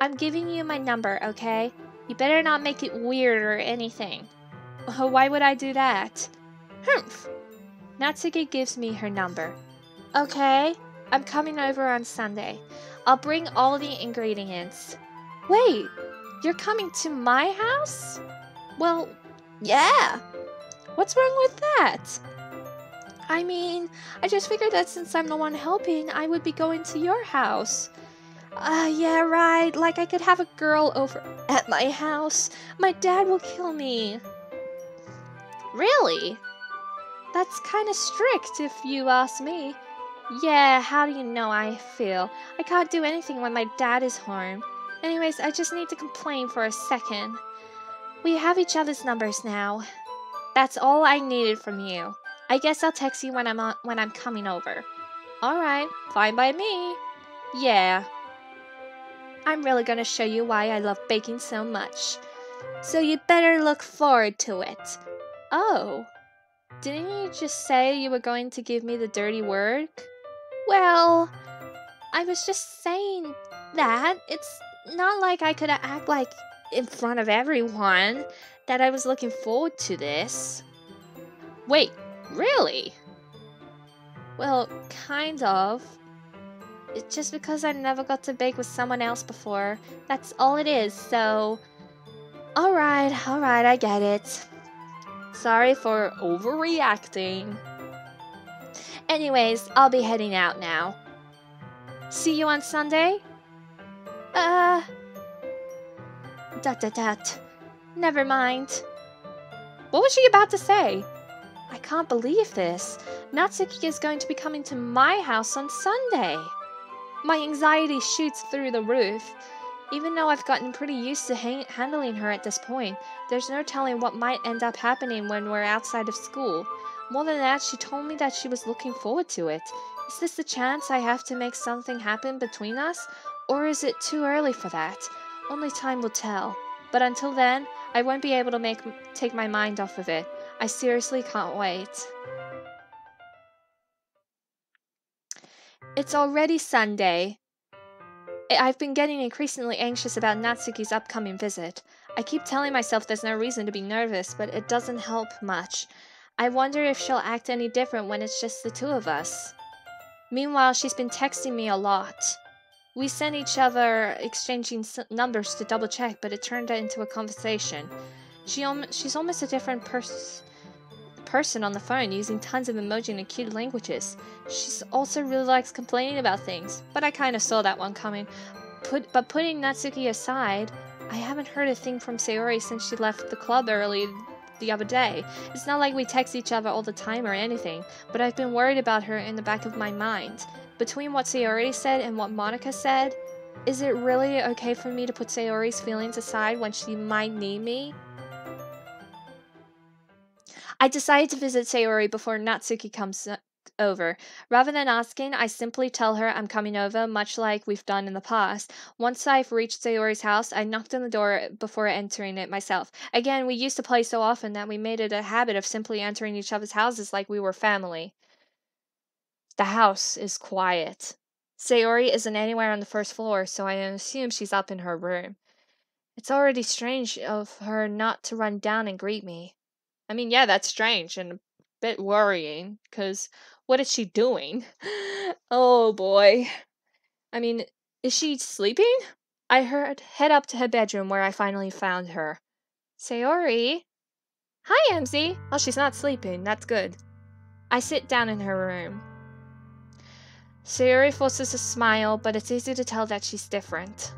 I'm giving you my number, okay? You better not make it weird or anything. Why would I do that? Humph! Natsuki gives me her number. Okay, I'm coming over on Sunday. I'll bring all the ingredients. Wait, you're coming to my house? Well, yeah. What's wrong with that? I mean, I just figured that since I'm the one helping, I would be going to your house. Yeah, right. Like I could have a girl over at my house. My dad will kill me. Really? That's kind of strict if you ask me. Yeah, how do you know I feel? I can't do anything when my dad is home. Anyways, I just need to complain for a second. We have each other's numbers now. That's all I needed from you. I guess I'll text you when I'm coming over. Alright, fine by me. Yeah. I'm really gonna show you why I love baking so much. So you better look forward to it. Oh. Didn't you just say you were going to give me the dirty word? Well, I was just saying that. It's not like I could act like in front of everyone that I was looking forward to this. Wait, really? Well, kind of. It's just because I never got to bake with someone else before. That's all it is, so... Alright, I get it. Sorry for overreacting. Anyways, I'll be heading out now. See you on Sunday? Never mind. What was she about to say? I can't believe this. Natsuki is going to be coming to my house on Sunday. My anxiety shoots through the roof. Even though I've gotten pretty used to handling her at this point, there's no telling what might end up happening when we're outside of school. More than that, she told me that she was looking forward to it. Is this the chance I have to make something happen between us? Or is it too early for that? Only time will tell. But until then, I won't be able to take my mind off of it. I seriously can't wait. It's already Sunday. I've been getting increasingly anxious about Natsuki's upcoming visit. I keep telling myself there's no reason to be nervous, but it doesn't help much. I wonder if she'll act any different when it's just the two of us. Meanwhile, she's been texting me a lot. We sent each other exchanging numbers to double check, but it turned into a conversation. She's almost a different person on the phone, using tons of emoji and cute languages. She also really likes complaining about things, but I kind of saw that one coming. But putting Natsuki aside, I haven't heard a thing from Sayori since she left the club early the other day. It's not like we text each other all the time or anything, but I've been worried about her in the back of my mind. Between what Sayori said and what Monica said, is it really okay for me to put Sayori's feelings aside when she might need me? I decided to visit Sayori before Natsuki comes over. Rather than asking, I simply tell her I'm coming over, much like we've done in the past. Once I've reached Sayori's house, I knocked on the door before entering it myself. Again, we used to play so often that we made it a habit of simply entering each other's houses like we were family. The house is quiet. Sayori isn't anywhere on the first floor, so I assume she's up in her room. It's already strange of her not to run down and greet me. I mean, yeah, that's strange and a bit worrying, because what is she doing? Oh boy. I mean, is she sleeping? I head up to her bedroom where I finally found her. Sayori? Hi, Emmzy. Oh, she's not sleeping. That's good. I sit down in her room. Sayori forces a smile, but it's easy to tell that she's different.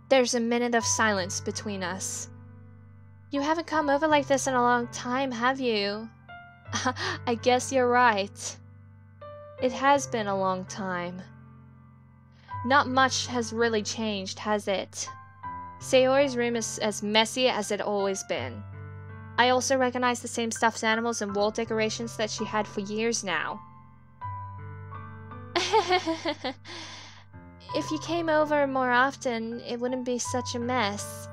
There's a minute of silence between us. You haven't come over like this in a long time, have you? I guess you're right. It has been a long time. Not much has really changed, has it? Sayori's room is as messy as it always been. I also recognize the same stuffed animals and wall decorations that she had for years now. If you came over more often, it wouldn't be such a mess.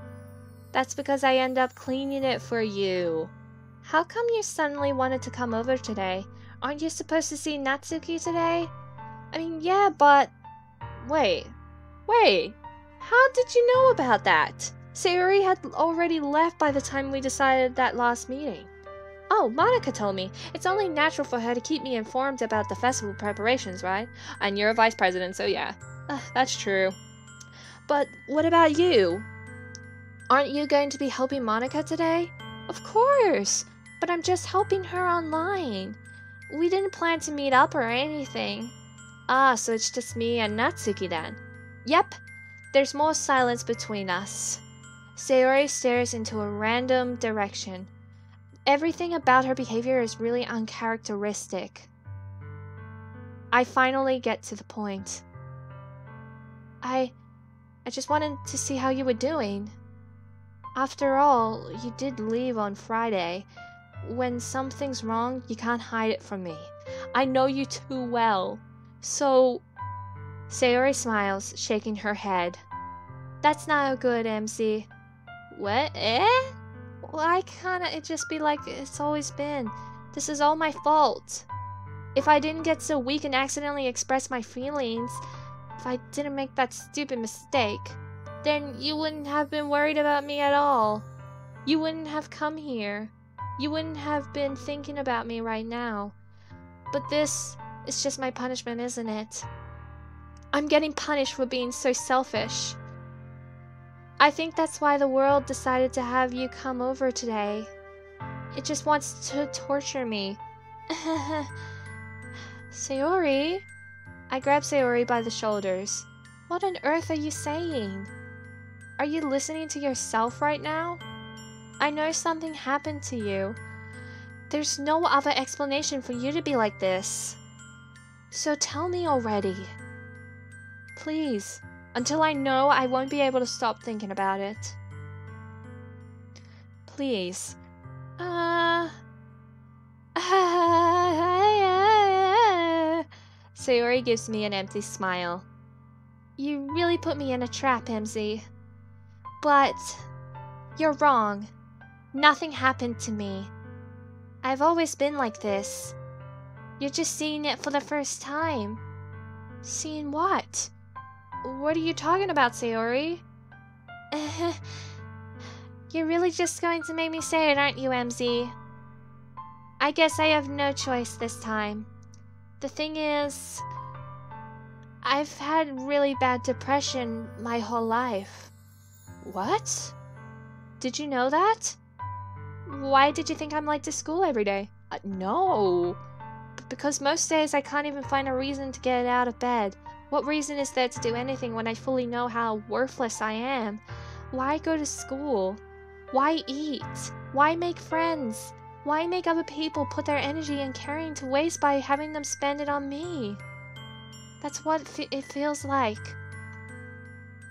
That's because I end up cleaning it for you. How come you suddenly wanted to come over today? Aren't you supposed to see Natsuki today? I mean, yeah, but... Wait. How did you know about that? Sayori had already left by the time we decided that last meeting. Oh, Monica told me. It's only natural for her to keep me informed about the festival preparations, right? And you're a vice president, so yeah. That's true. But what about you? Aren't you going to be helping Monica today? Of course! But I'm just helping her online. We didn't plan to meet up or anything. Ah, so it's just me and Natsuki then. Yep. There's more silence between us. Sayori stares into a random direction. Everything about her behavior is really uncharacteristic. I finally get to the point. I just wanted to see how you were doing. After all, you did leave on Friday. When something's wrong, you can't hide it from me. I know you too well. So... Sayori smiles, shaking her head. That's not good, Emmzy. What? Why can't it just be like it's always been? This is all my fault. If I didn't get so weak and accidentally express my feelings, if I didn't make that stupid mistake, then you wouldn't have been worried about me at all. You wouldn't have come here. You wouldn't have been thinking about me right now. But this is just my punishment, isn't it? I'm getting punished for being so selfish. I think that's why the world decided to have you come over today. It just wants to torture me. Sayori? I grab Sayori by the shoulders. What on earth are you saying? Are you listening to yourself right now? I know something happened to you. There's no other explanation for you to be like this. So tell me already. Please. Until I know, I won't be able to stop thinking about it. Please. Sayori gives me an empty smile. You really put me in a trap, Emmzy. But you're wrong. Nothing happened to me. I've always been like this. You're just seeing it for the first time. Seeing what? What are you talking about, Sayori? You're really just going to make me say it, aren't you, Emmzy? I guess I have no choice this time. The thing is, I've had really bad depression my whole life. What? Did you know that? Why did you think I'm late to school every day? No. Because most days I can't even find a reason to get out of bed. What reason is there to do anything when I fully know how worthless I am? Why go to school? Why eat? Why make friends? Why make other people put their energy and caring to waste by having them spend it on me? That's what it feels like.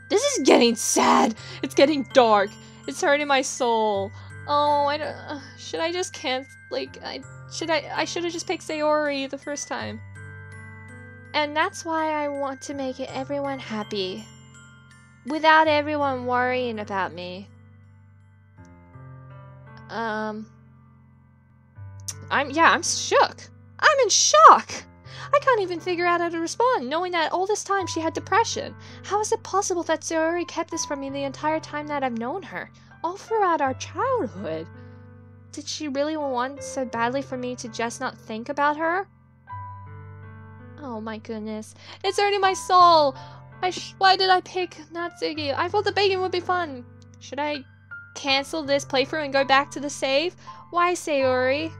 This is getting sad. It's getting dark. It's hurting my soul. Oh, I don't. Should I just cancel? Like, I should have just picked Sayori the first time. And that's why I want to make everyone happy, without everyone worrying about me. I'm shook. I'm in shock. I can't even figure out how to respond, knowing that all this time she had depression. How is it possible that Sayori kept this from me the entire time that I've known her, all throughout our childhood? Did she really want so badly for me to just not think about her? Oh my goodness. It's hurting my soul. Why did I pick Natsuki? I thought the bacon would be fun. Should I cancel this playthrough and go back to the save? Why, Sayori?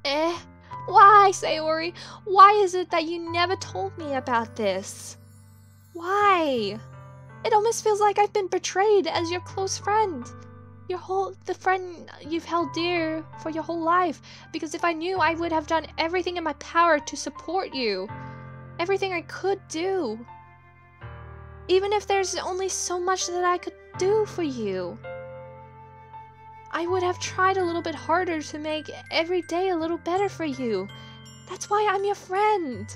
Why, Sayori? Why is it that you never told me about this? Why? It almost feels like I've been betrayed as your close friend. The friend you've held dear for your whole life. Because if I knew, I would have done everything in my power to support you. Everything I could do. Even if there's only so much that I could do for you. I would have tried a little bit harder to make every day a little better for you. That's why I'm your friend.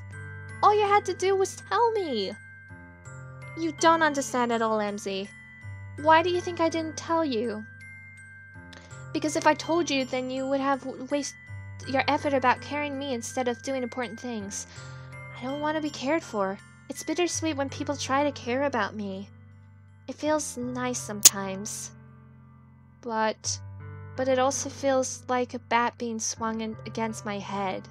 All you had to do was tell me. You don't understand at all, Emmzy. Why do you think I didn't tell you? Because if I told you, then you would have your effort about carrying me instead of doing important things. I don't want to be cared for. It's bittersweet when people try to care about me. It feels nice sometimes. But it also feels like a bat being swung against my head.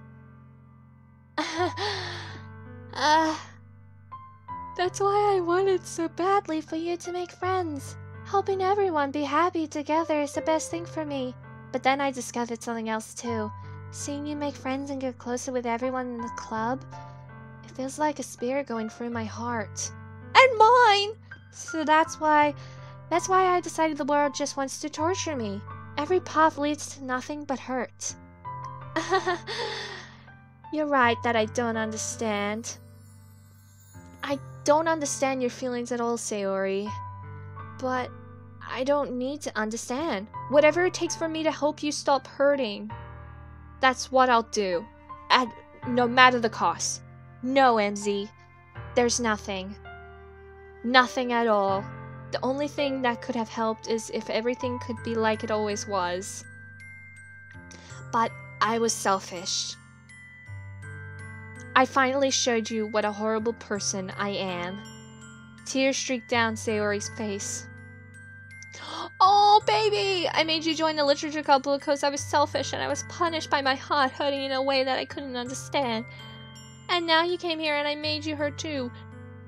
That's why I wanted so badly for you to make friends. Helping everyone be happy together is the best thing for me. But then I discovered something else too. Seeing you make friends and get closer with everyone in the club, it feels like a spear going through my heart. And mine! So that's why I decided the world just wants to torture me. Every path leads to nothing but hurt. You're right that I don't understand. I don't understand your feelings at all, Sayori. But I don't need to understand. Whatever it takes for me to help you stop hurting, that's what I'll do. No matter the cost. No, Emmzy. There's nothing. Nothing at all. The only thing that could have helped is if everything could be like it always was. But I was selfish. I finally showed you what a horrible person I am. Tears streaked down Sayori's face. Oh, baby! I made you join the literature club because I was selfish and I was punished by my heart hurting in a way that I couldn't understand. And now you came here and I made you hurt too.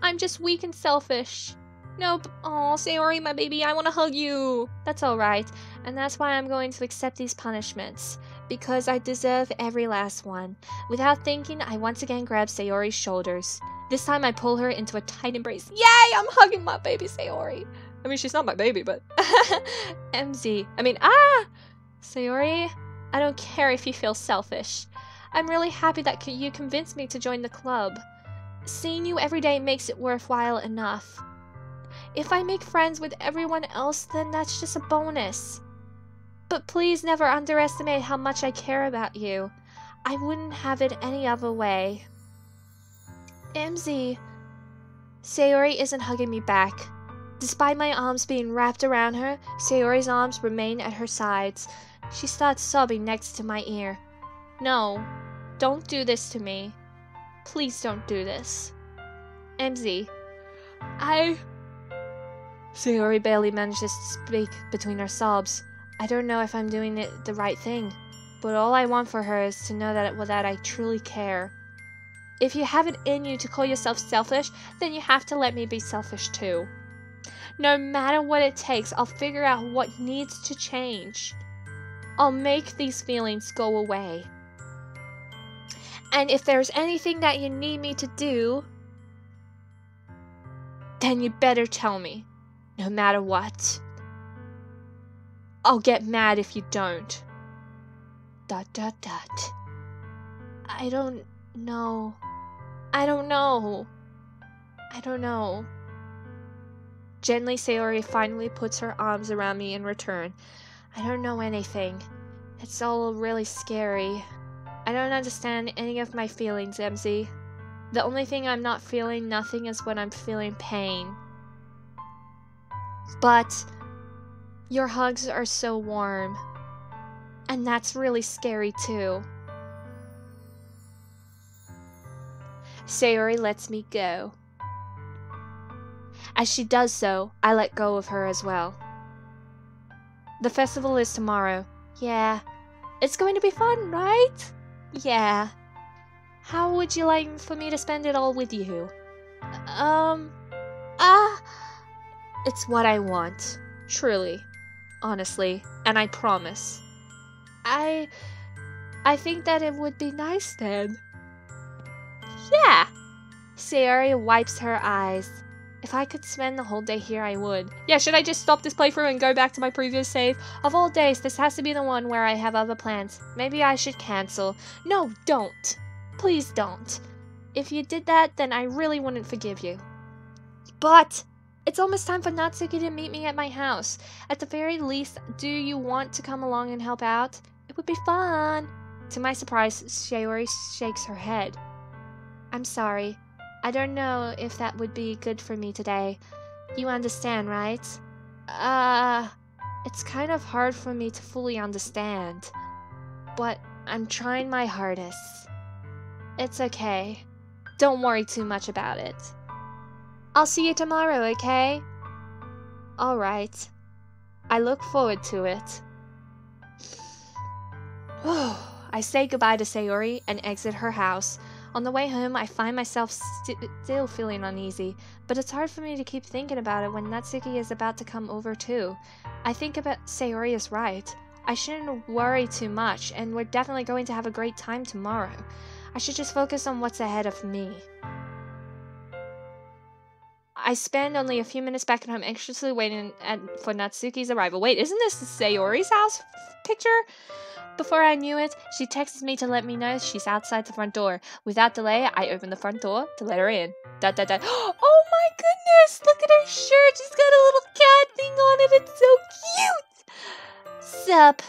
I'm just weak and selfish. Nope. Oh, Sayori, my baby, I want to hug you. That's alright. And that's why I'm going to accept these punishments. Because I deserve every last one. Without thinking, I once again grab Sayori's shoulders. This time I pull her into a tight embrace. Yay! I'm hugging my baby Sayori. I mean, she's not my baby, but... Emmzy. Sayori, I don't care if you feel selfish. I'm really happy that you convinced me to join the club. Seeing you every day makes it worthwhile enough. If I make friends with everyone else, then that's just a bonus. But please never underestimate how much I care about you. I wouldn't have it any other way. Emmzy. Sayori isn't hugging me back. Despite my arms being wrapped around her, Sayori's arms remain at her sides. She starts sobbing next to my ear. No, don't do this to me. Please don't do this. Emmzy. Sayori barely manages to speak between her sobs. I don't know if I'm doing the right thing, but all I want for her is to know that I truly care. If you have it in you to call yourself selfish, then you have to let me be selfish too. No matter what it takes, I'll figure out what needs to change. I'll make these feelings go away. And if there's anything that you need me to do, then you better tell me, no matter what. I'll get mad if you don't. ... I don't know. Gently, Sayori finally puts her arms around me in return. I don't know anything. It's all really scary. I don't understand any of my feelings, Emmzy. The only thing I'm not feeling nothing is when I'm feeling pain. But your hugs are so warm. And that's really scary too. Sayori lets me go. As she does so, I let go of her as well. The festival is tomorrow. Yeah. It's going to be fun, right? Yeah. How would you like for me to spend it all with you? It's what I want. Truly. Honestly. And I promise. I think that it would be nice then. Yeah. Sayori wipes her eyes. If I could spend the whole day here, I would. Yeah, should I just stop this playthrough and go back to my previous save? Of all days, this has to be the one where I have other plans. Maybe I should cancel. No, don't. Please don't. If you did that, then I really wouldn't forgive you. But it's almost time for Natsuki to meet me at my house. At the very least, do you want to come along and help out? It would be fun. To my surprise, Sayori shakes her head. I'm sorry. I don't know if that would be good for me today. You understand, right? It's kind of hard for me to fully understand. But I'm trying my hardest. It's okay. Don't worry too much about it. I'll see you tomorrow, okay? Alright. I look forward to it. I say goodbye to Sayori and exit her house. On the way home, I find myself still feeling uneasy, but it's hard for me to keep thinking about it when Natsuki is about to come over too. I think about Sayori is right. I shouldn't worry too much, and we're definitely going to have a great time tomorrow. I should just focus on what's ahead of me. I spend only a few minutes back at home anxiously waiting for Natsuki's arrival. Wait, isn't this Sayori's house picture? Before I knew it, she texts me to let me know she's outside the front door. Without delay, I open the front door to let her in. Oh my goodness! Look at her shirt! She's got a little cat thing on it! It's so cute! Sup?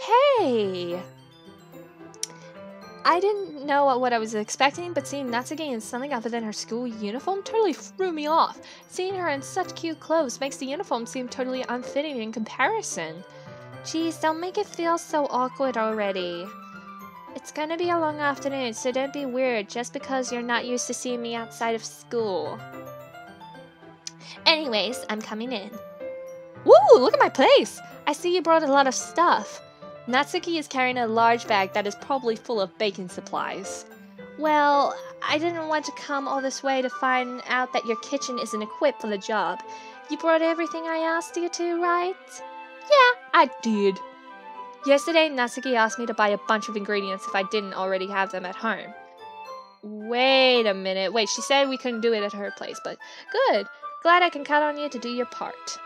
Hey! I didn't know what I was expecting, but seeing Natsuki in something other than her school uniform totally threw me off. Seeing her in such cute clothes makes the uniform seem totally unfitting in comparison. Jeez, don't make it feel so awkward already. It's gonna be a long afternoon, so don't be weird just because you're not used to seeing me outside of school. Anyways, I'm coming in. Woo, look at my place! I see you brought a lot of stuff. Natsuki is carrying a large bag that is probably full of baking supplies. Well, I didn't want to come all this way to find out that your kitchen isn't equipped for the job. You brought everything I asked you to, right? Yeah, I did. Yesterday, Natsuki asked me to buy a bunch of ingredients if I didn't already have them at home. Wait a minute. Wait, she said we couldn't do it at her place, but good. Glad I can count on you to do your part.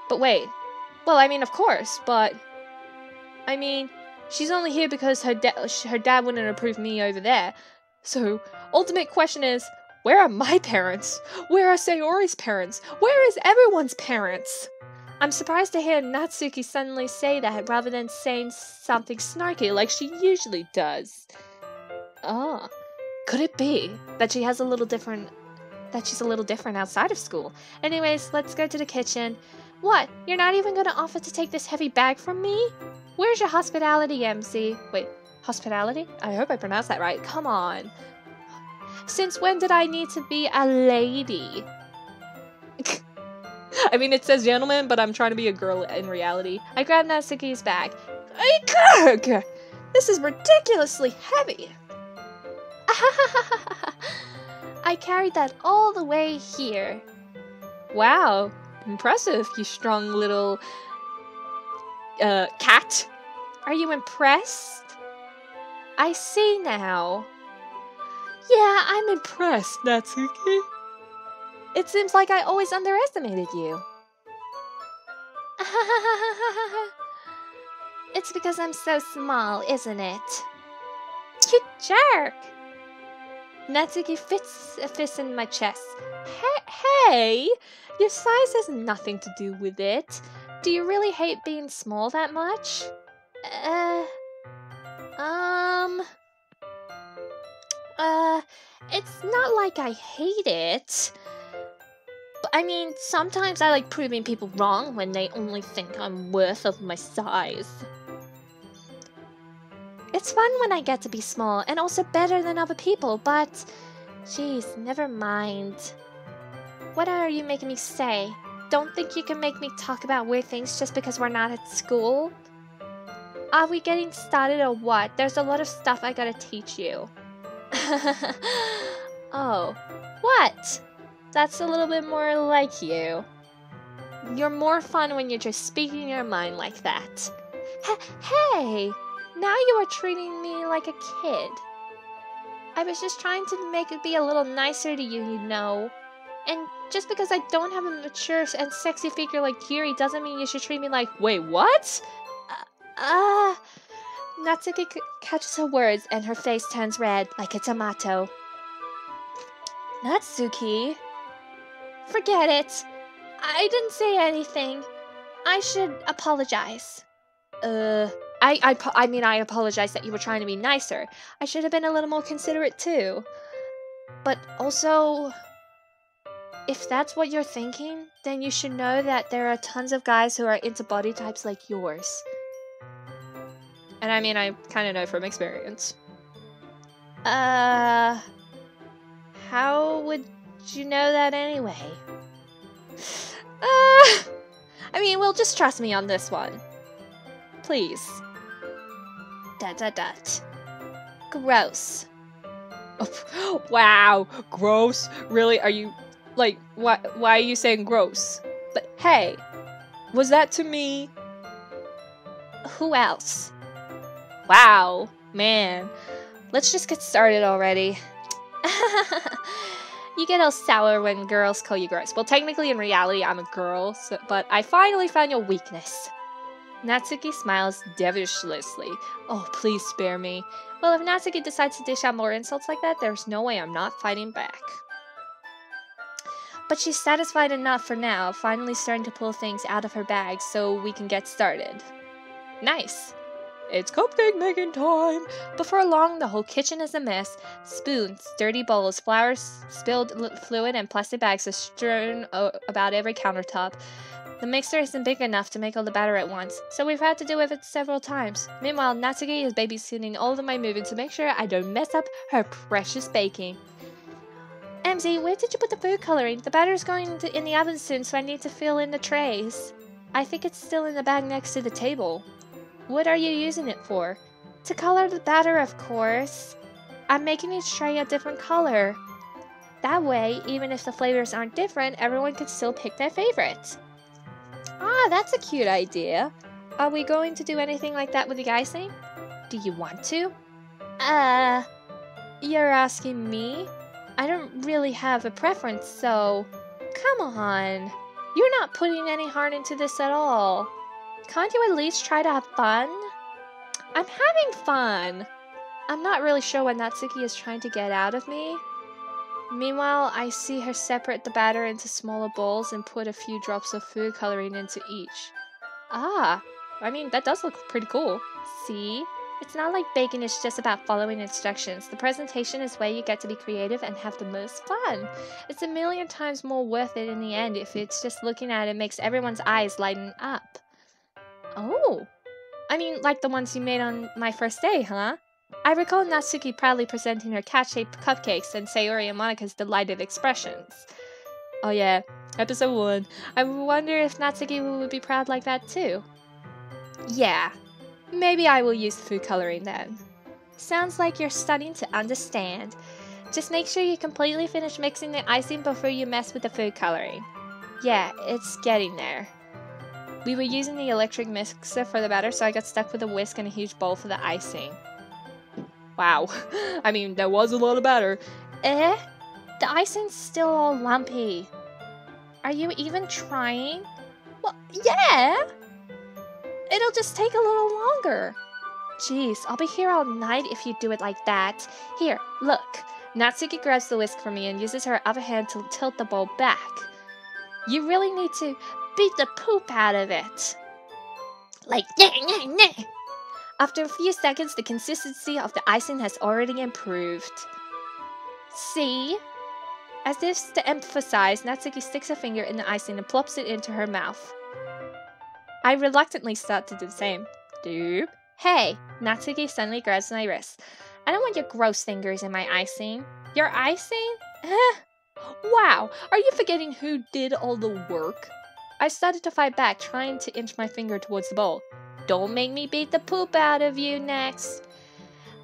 But wait. Well, I mean, of course, but... I mean, she's only here because her dad wouldn't approve me over there. So, ultimate question is, where are my parents? Where are Sayori's parents? Where is everyone's parents? I'm surprised to hear Natsuki suddenly say that rather than saying something snarky like she usually does. Ah, could it be that she's a little different outside of school? Anyways, let's go to the kitchen. What? You're not even going to offer to take this heavy bag from me? Where's your hospitality, Emmzy? Wait, hospitality? I hope I pronounced that right. Come on. Since when did I need to be a lady? I mean, it says gentleman, but I'm trying to be a girl in reality. I grabbed Natsuki's bag. This is ridiculously heavy. I carried that all the way here. Wow, impressive, you strong little cat. Are you impressed? I see now. Yeah, I'm impressed, Natsuki. It seems like I always underestimated you. It's because I'm so small, isn't it? You jerk! Natsuki fits a fist in my chest. Hey! Your size has nothing to do with it. Do you really hate being small that much? It's not like I hate it. But I mean, sometimes I like proving people wrong when they only think I'm worth of my size. It's fun when I get to be small and also better than other people, but... Jeez, never mind. What are you making me say? Don't think you can make me talk about weird things just because we're not at school? Are we getting started or what? There's a lot of stuff I gotta teach you. Oh, what? That's a little bit more like you. You're more fun when you're just speaking your mind like that. Hey! Now you are treating me like a kid. I was just trying to make it be a little nicer to you, you know. And just because I don't have a mature and sexy figure like Yuri doesn't mean you should treat me like, wait, what? Natsuki catches her words and her face turns red like a tomato. Natsuki? Forget it. I didn't say anything. I should apologize. I mean, I apologize that you were trying to be nicer. I should have been a little more considerate too. But also, if that's what you're thinking, then you should know that there are tons of guys who are into body types like yours. And I mean, I kind of know from experience. How would you know that anyway? I mean, well, just trust me on this one. Please. Gross. Oh, wow, gross. Really? Are you, like, why are you saying gross? But hey, was that to me? Who else? Wow, man. Let's just get started already. You get all sour when girls call you gross. Well, technically, in reality, I'm a girl, but I finally found your weakness. Natsuki smiles devilishly. Oh, please spare me. Well, if Natsuki decides to dish out more insults like that, there's no way I'm not fighting back. But she's satisfied enough for now, finally starting to pull things out of her bag so we can get started. Nice. It's cupcake making time! Before long, the whole kitchen is a mess. Spoons, dirty bowls, flowers, spilled fluid, and plastic bags are strewn about every countertop. The mixer isn't big enough to make all the batter at once, so we've had to do it several times. Meanwhile, Natsuki is babysitting all of my movements to make sure I don't mess up her precious baking. Emmzy, where did you put the food coloring? The batter's going in the oven soon, so I need to fill in the trays. I think it's still in the bag next to the table. What are you using it for? To color the batter, of course. I'm making each tray a different color. That way, even if the flavors aren't different, everyone can still pick their favorite. Ah, that's a cute idea. Are we going to do anything like that with the icing? Do you want to? You're asking me? I don't really have a preference, so... Come on. You're not putting any heart into this at all. Can't you at least try to have fun? I'm having fun. I'm not really sure what Natsuki is trying to get out of me. Meanwhile, I see her separate the batter into smaller bowls and put a few drops of food coloring into each. Ah, I mean, that does look pretty cool. See? It's not like baking is just about following instructions. The presentation is where you get to be creative and have the most fun. It's a million times more worth it in the end if it's just looking at it makes everyone's eyes lighten up. Oh, I mean, like the ones you made on my first day, huh? I recall Natsuki proudly presenting her cat-shaped cupcakes and Sayori and Monika's delighted expressions. Oh yeah, episode 1. I wonder if Natsuki would be proud like that too. Yeah, maybe I will use food coloring then. Sounds like you're starting to understand. Just make sure you completely finish mixing the icing before you mess with the food coloring. Yeah, it's getting there. We were using the electric mixer for the batter, so I got stuck with a whisk and a huge bowl for the icing. Wow. I mean, there was a lot of batter. The icing's still all lumpy. Are you even trying? Well, yeah! It'll just take a little longer. Jeez, I'll be here all night if you do it like that. Here, look. Natsuki grabs the whisk from me and uses her other hand to tilt the bowl back. You really need to beat the poop out of it. Like, nah. After a few seconds, the consistency of the icing has already improved. See? As if to emphasize, Natsuki sticks her finger in the icing and plops it into her mouth. I reluctantly start to do the same. Doop. Hey! Natsuki suddenly grabs my wrist. I don't want your gross fingers in my icing. Your icing? Wow, are you forgetting who did all the work? I started to fight back, trying to inch my finger towards the bowl. Don't make me beat the poop out of you next.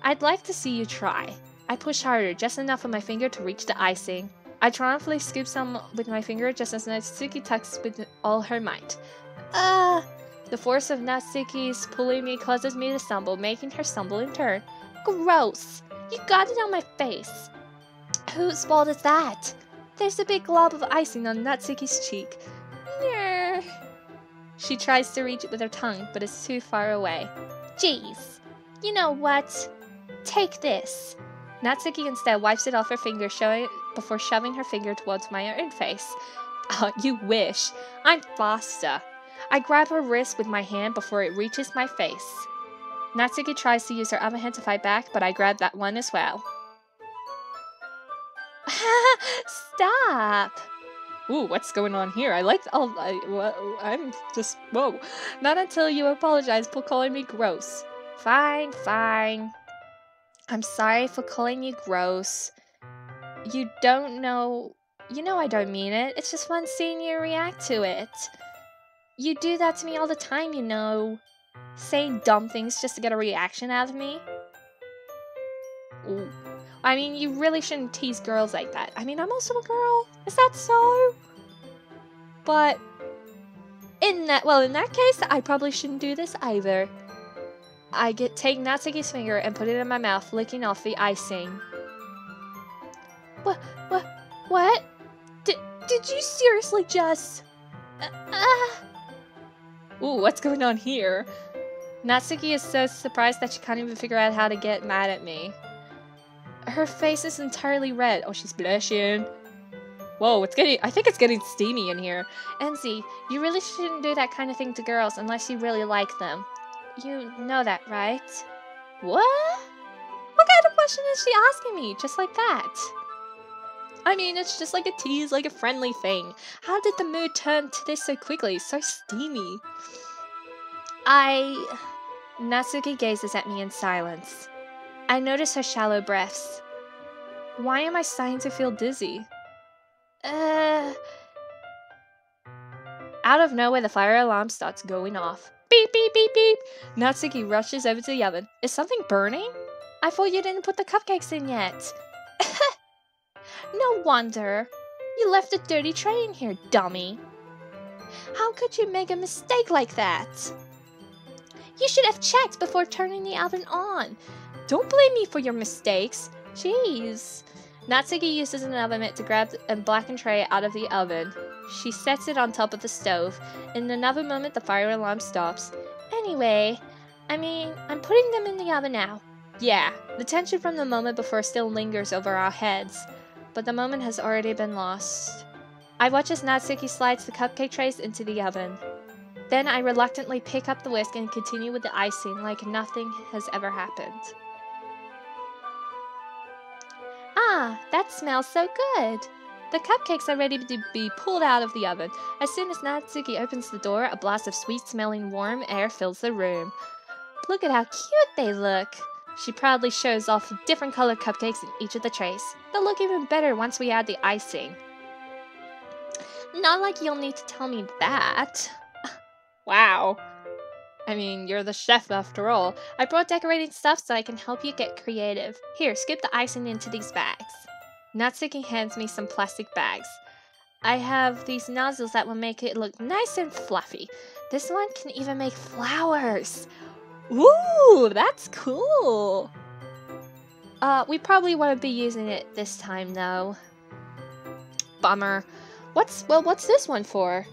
I'd like to see you try. I push harder, just enough of my finger to reach the icing. I triumphantly scoop some with my finger just as Natsuki tugs with all her might. The force of Natsuki's pulling me causes me to stumble, making her stumble in turn. Gross! You got it on my face. Whose fault is that? There's a big glob of icing on Natsuki's cheek. Nyeh. She tries to reach it with her tongue, but it's too far away. Jeez. You know what? Take this. Natsuki instead wipes it off her finger before shoving her finger towards my own face. Oh, you wish. I'm faster. I grab her wrist with my hand before it reaches my face. Natsuki tries to use her other hand to fight back, but I grab that one as well. Stop! Ooh, what's going on here? I'm just, whoa. Not until you apologize for calling me gross. Fine, fine. I'm sorry for calling you gross. You don't know... You know I don't mean it. It's just fun seeing you react to it. You do that to me all the time, you know. Saying dumb things just to get a reaction out of me. Ooh. I mean, you really shouldn't tease girls like that. I mean, I'm also a girl. Is that so? But... in that case, I probably shouldn't do this either. Take Natsuki's finger and put it in my mouth, licking off the icing. What? Did you seriously just... Ooh, what's going on here? Natsuki is so surprised that she can't even figure out how to get mad at me. Her face is entirely red. Oh, she's blushing. Whoa, I think it's getting steamy in here. Emmzy, you really shouldn't do that kind of thing to girls unless you really like them. You know that, right? What? What kind of question is she asking me? Just like that? I mean, it's just like a tease, like a friendly thing. How did the mood turn to this so quickly? So steamy. Natsuki gazes at me in silence. I notice her shallow breaths. Why am I starting to feel dizzy? Out of nowhere, the fire alarm starts going off. Beep, beep, beep, beep. Natsuki rushes over to the oven. Is something burning? I thought you didn't put the cupcakes in yet. No wonder. You left a dirty tray in here, dummy. How could you make a mistake like that? You should have checked before turning the oven on. Don't blame me for your mistakes. Jeez. Natsuki uses an oven mitt to grab a blackened tray out of the oven. She sets it on top of the stove. In another moment, the fire alarm stops. Anyway, I'm putting them in the oven now. Yeah, the tension from the moment before still lingers over our heads, but the moment has already been lost. I watch as Natsuki slides the cupcake trays into the oven. Then I reluctantly pick up the whisk and continue with the icing like nothing has ever happened. Ah, that smells so good! The cupcakes are ready to be pulled out of the oven. As soon as Natsuki opens the door, a blast of sweet-smelling warm air fills the room. Look at how cute they look! She proudly shows off different colored cupcakes in each of the trays. They'll look even better once we add the icing. Not like you'll need to tell me that. Wow. I mean, you're the chef after all. I brought decorating stuff so I can help you get creative. Here, scoop the icing into these bags. Natsuki hands me some plastic bags. I have these nozzles that will make it look nice and fluffy. This one can even make flowers. Ooh, that's cool. We probably won't be using it this time though. Bummer. What's this one for?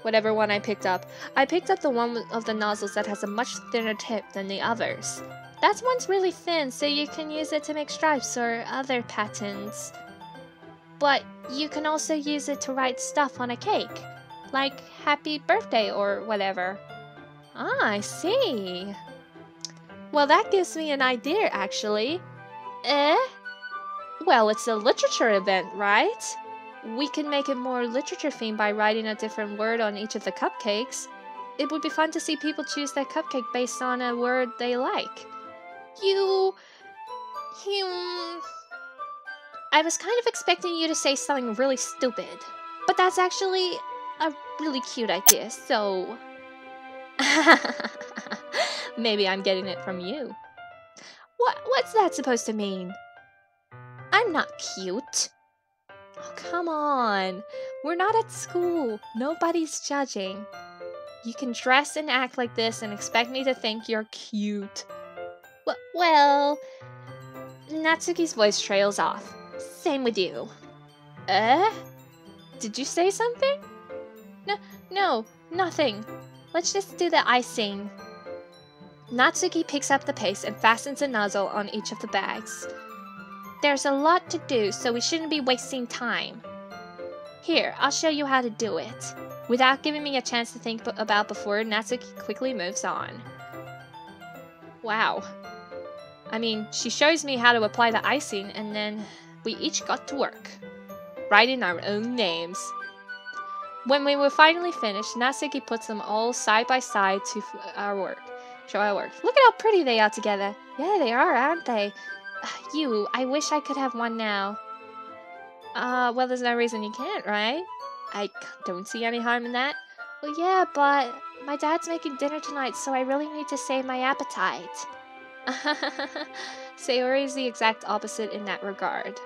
Whatever one I picked up. I picked up the one of the nozzles that has a much thinner tip than the others. That one's really thin, so you can use it to make stripes or other patterns. But you can also use it to write stuff on a cake. Like happy birthday or whatever. Ah, I see. Well, that gives me an idea, actually. Well, it's a literature event, right? We can make it more literature themed by writing a different word on each of the cupcakes. It would be fun to see people choose their cupcake based on a word they like. I was kind of expecting you to say something really stupid, but that's actually a really cute idea, so... Maybe I'm getting it from you. What's that supposed to mean? I'm not cute. Oh, come on. We're not at school. Nobody's judging. You can dress and act like this and expect me to think you're cute. Well... Natsuki's voice trails off. Same with you. Did you say something? No, nothing. Let's just do the icing. Natsuki picks up the paste and fastens a nozzle on each of the bags. There's a lot to do, so we shouldn't be wasting time. Here, I'll show you how to do it. Without giving me a chance to think about before, Natsuki quickly moves on. Wow. I mean, she shows me how to apply the icing, and then we each got to work, writing our own names. When we were finally finished, Natsuki puts them all side by side to our work. Show how it works. Look at how pretty they are together. Yeah, they are, aren't they? I wish I could have one now. Well, there's no reason you can't, right? I don't see any harm in that. Well, yeah, but my dad's making dinner tonight, so I really need to save my appetite. Sayori is the exact opposite in that regard.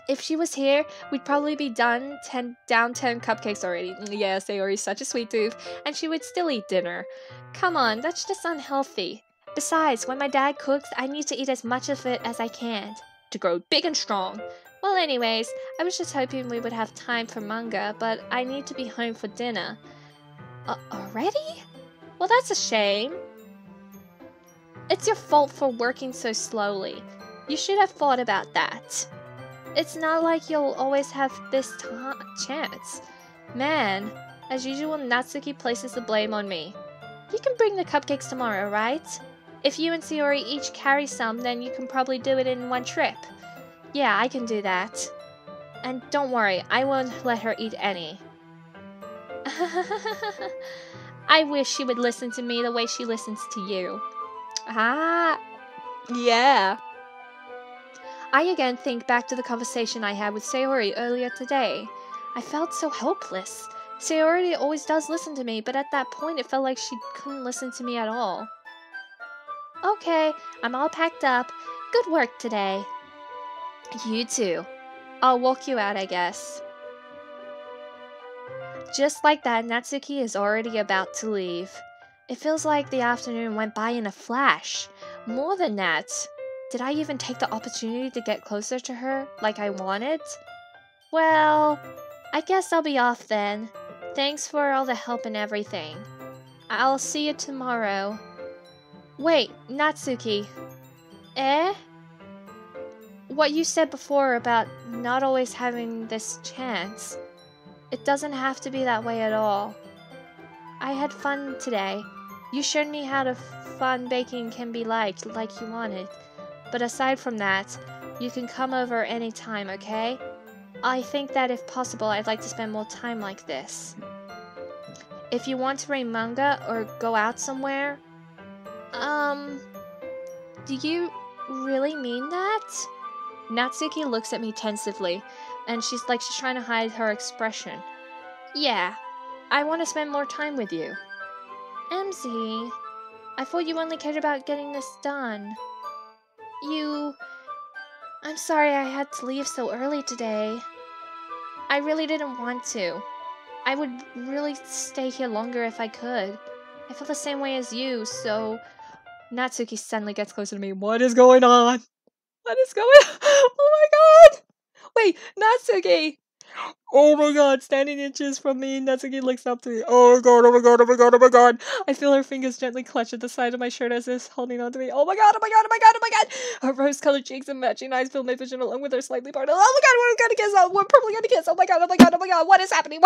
If she was here, we'd probably be down 10 cupcakes already. Yeah, Sayori's such a sweet tooth, and she would still eat dinner. Come on, that's just unhealthy. Besides, when my dad cooks, I need to eat as much of it as I can to grow big and strong. Well, anyways, I was just hoping we would have time for manga, but I need to be home for dinner. Already? Well, that's a shame. It's your fault for working so slowly. You should have thought about that. It's not like you'll always have this chance. Man, as usual, Natsuki places the blame on me. You can bring the cupcakes tomorrow, right? If you and Sayori each carry some, then you can probably do it in one trip. Yeah, I can do that. And don't worry, I won't let her eat any. I wish she would listen to me the way she listens to you. Ah, yeah. I again think back to the conversation I had with Sayori earlier today. I felt so helpless. Sayori always does listen to me, but at that point it felt like she couldn't listen to me at all. Okay, I'm all packed up. Good work today. You too. I'll walk you out, I guess. Just like that, Natsuki is already about to leave. It feels like the afternoon went by in a flash. More than that, did I even take the opportunity to get closer to her like I wanted? Well, I guess I'll be off then. Thanks for all the help and everything. I'll see you tomorrow. Wait, Natsuki. Eh? What you said before about not always having this chance. It doesn't have to be that way at all. I had fun today. You showed me how fun baking can be like you wanted. But aside from that, you can come over anytime, okay? I think that if possible, I'd like to spend more time like this. If you want to read manga or go out somewhere, do you really mean that? Natsuki looks at me tensively, and she's trying to hide her expression. Yeah, I want to spend more time with you. Emmzy, I thought you only cared about getting this done. I'm sorry I had to leave so early today. I really didn't want to. I would really stay here longer if I could. I feel the same way as you, so... Natsuki suddenly gets closer to me. What is going on? What is going on? Oh my god! Wait, Natsuki! Oh my god, standing inches from me, Natsuki looks up to me. Oh my god, oh my god, oh my god, oh my god. I feel her fingers gently clutch at the side of my shirt as if holding on to me. Oh my god, oh my god, oh my god, oh my god. Her rose-colored cheeks and matching eyes fill my vision along with her slightly parted. Oh my god, we're gonna kiss. Oh, we're probably gonna kiss. Oh my god, oh my god, oh my god. What is happening?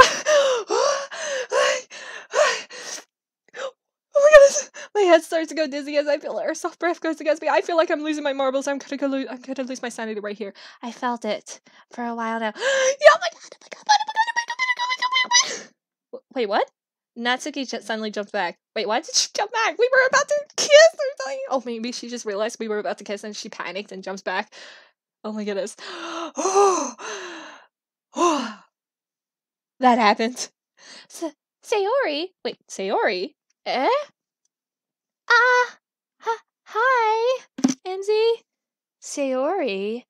Oh my goodness! My head starts to go dizzy as I feel her soft breath goes against me. I feel like I'm losing my marbles. I'm gonna lose my sanity right here. I felt it for a while now. Oh my god! Oh my god! Oh my god! Oh my god! Oh my god! Wait, what? Natsuki suddenly jumped back. Wait, why did she jump back? We were about to kiss or something. Oh, maybe she just realized we were about to kiss and she panicked and jumps back. Oh my goodness! That happened. Sayori? Wait, Sayori? Eh? Hi, Emmzy. Sayori.